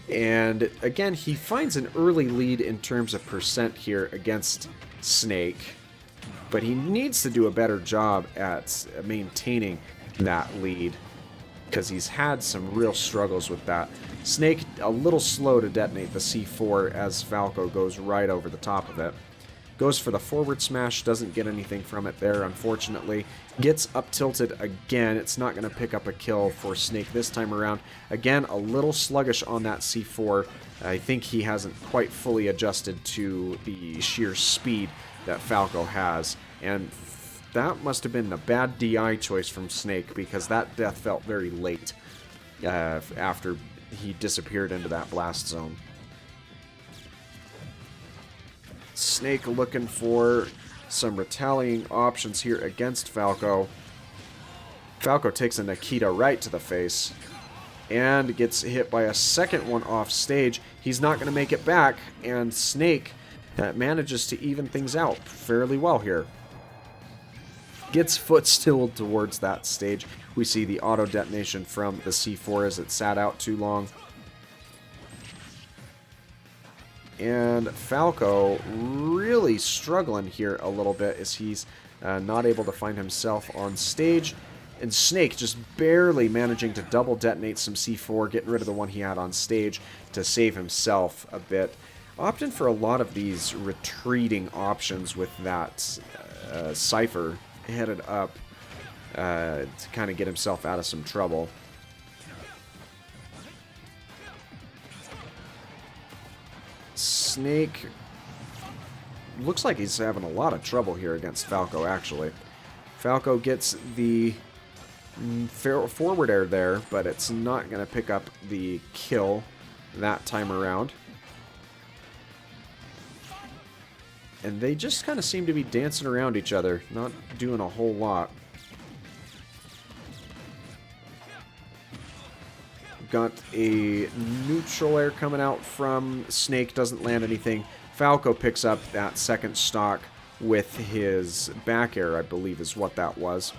And again, he finds an early lead in terms of percent here against Snake, but he needs to do a better job at maintaining that lead because he's had some real struggles with that. Snake a little slow to detonate the C4 as Falco goes right over the top of it. Goes for the forward smash, doesn't get anything from it there, unfortunately. Gets up tilted again. It's not going to pick up a kill for Snake this time around. Again, a little sluggish on that C4. I think he hasn't quite fully adjusted to the sheer speed that Falco has. And that must have been a bad DI choice from Snake because that death felt very late after he disappeared into that blast zone. Snake looking for some retaliating options here against Falco. Falco takes a Nikita right to the face and gets hit by a second one off stage. He's not going to make it back, and Snake manages to even things out fairly well here. Gets footstooled towards that stage. We see the auto detonation from the C4 as it sat out too long. And Falco really struggling here a little bit as he's not able to find himself on stage. And Snake just barely managing to double detonate some C4, getting rid of the one he had on stage to save himself a bit. Opting for a lot of these retreating options with that Cypher headed up to kind of get himself out of some trouble. Snake looks like he's having a lot of trouble here against Falco, actually. Falco gets the forward air there, but it's not going to pick up the kill that time around. And they just kind of seem to be dancing around each other, not doing a whole lot. Got a neutral air coming out from Snake, doesn't land anything. Falco picks up that second stock with his back air, I believe is what that was.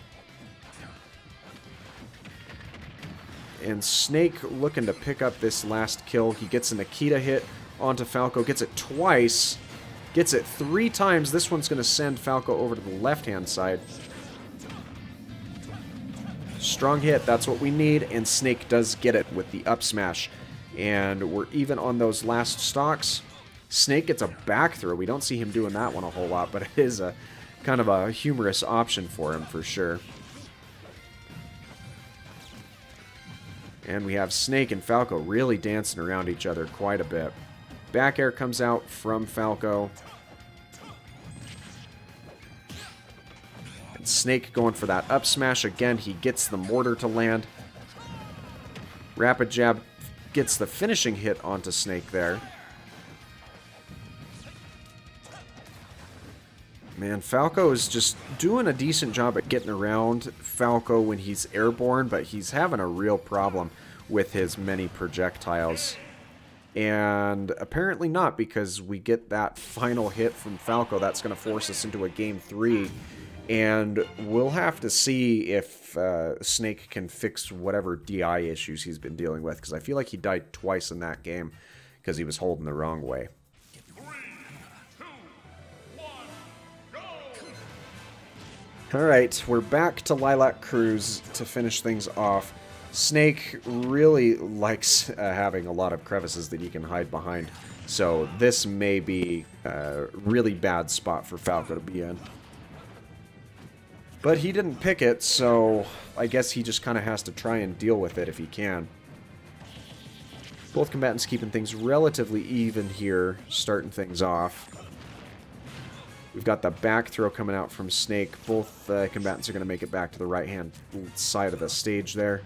And Snake looking to pick up this last kill. He gets a Nikita hit onto Falco, gets it twice, gets it 3 times. This one's going to send Falco over to the left-hand side. Strong hit, that's what we need, and Snake does get it with the up smash. And we're even on those last stocks. Snake gets a back throw. We don't see him doing that one a whole lot, but it is a kind of a humorous option for him for sure. And we have Snake and Falco really dancing around each other quite a bit. Back air comes out from Falco. Snake going for that up smash again. He gets the mortar to land. Rapid jab gets the finishing hit onto Snake there. Man, Falco is just doing a decent job at getting around Falco when he's airborne, but he's having a real problem with his many projectiles. And apparently not, because we get that final hit from Falco. That's going to force us into a game 3. And we'll have to see if Snake can fix whatever DI issues he's been dealing with, because I feel like he died twice in that game because he was holding the wrong way. 3, 2, Alright, we're back to Lilac Cruise to finish things off. Snake really likes having a lot of crevices that he can hide behind, so this may be a really bad spot for Falco to be in. But he didn't pick it, so I guess he just kind of has to try and deal with it if he can. Both combatants keeping things relatively even here, starting things off. We've got the back throw coming out from Snake. Both combatants are going to make it back to the right-hand side of the stage there.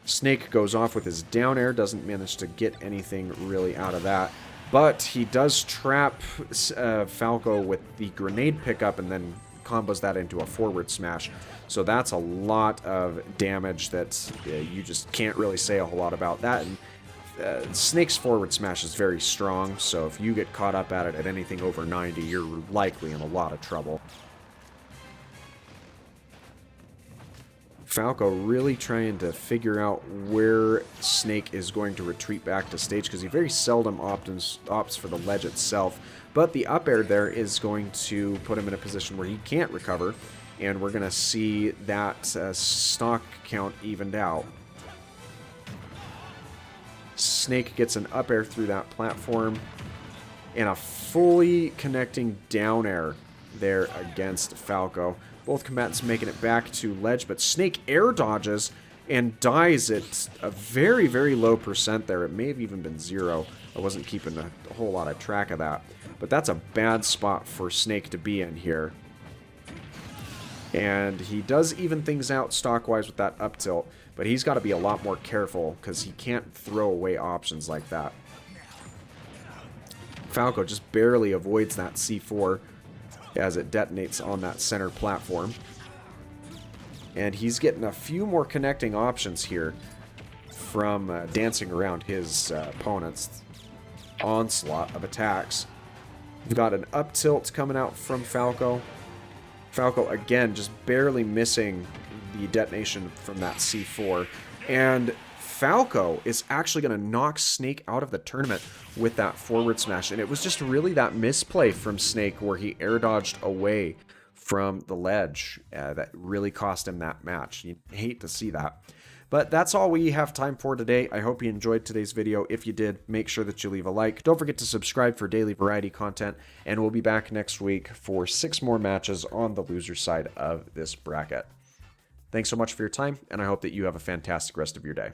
Snake goes off with his down air, doesn't manage to get anything really out of that. But he does trap Falco with the grenade pickup and then combos that into a forward smash. So that's a lot of damage that you just can't really say a whole lot about that. And Snake's forward smash is very strong, so if you get caught up at it at anything over 90, you're likely in a lot of trouble. Falco really trying to figure out where Snake is going to retreat back to stage, because he very seldom opts for the ledge itself. But the up air there is going to put him in a position where he can't recover, and we're going to see that stock count evened out. Snake gets an up air through that platform, and a fully connecting down air there against Falco. Both combatants making it back to ledge, but Snake air dodges and dies at a very, very low percent there. It may have even been 0. I wasn't keeping a whole lot of track of that. But that's a bad spot for Snake to be in here. And he does even things out stock-wise with that up tilt, but he's got to be a lot more careful because he can't throw away options like that. Falco just barely avoids that C4 as it detonates on that center platform. And he's getting a few more connecting options here from dancing around his opponent's onslaught of attacks. We've got an up tilt coming out from Falco. Falco, again, just barely missing the detonation from that C4. And Falco is actually going to knock Snake out of the tournament with that forward smash. And it was just really that misplay from Snake where he air dodged away from the ledge that really cost him that match. You hate to see that. But that's all we have time for today. I hope you enjoyed today's video. If you did, make sure that you leave a like. Don't forget to subscribe for daily variety content. And we'll be back next week for 6 more matches on the loser side of this bracket. Thanks so much for your time, and I hope that you have a fantastic rest of your day.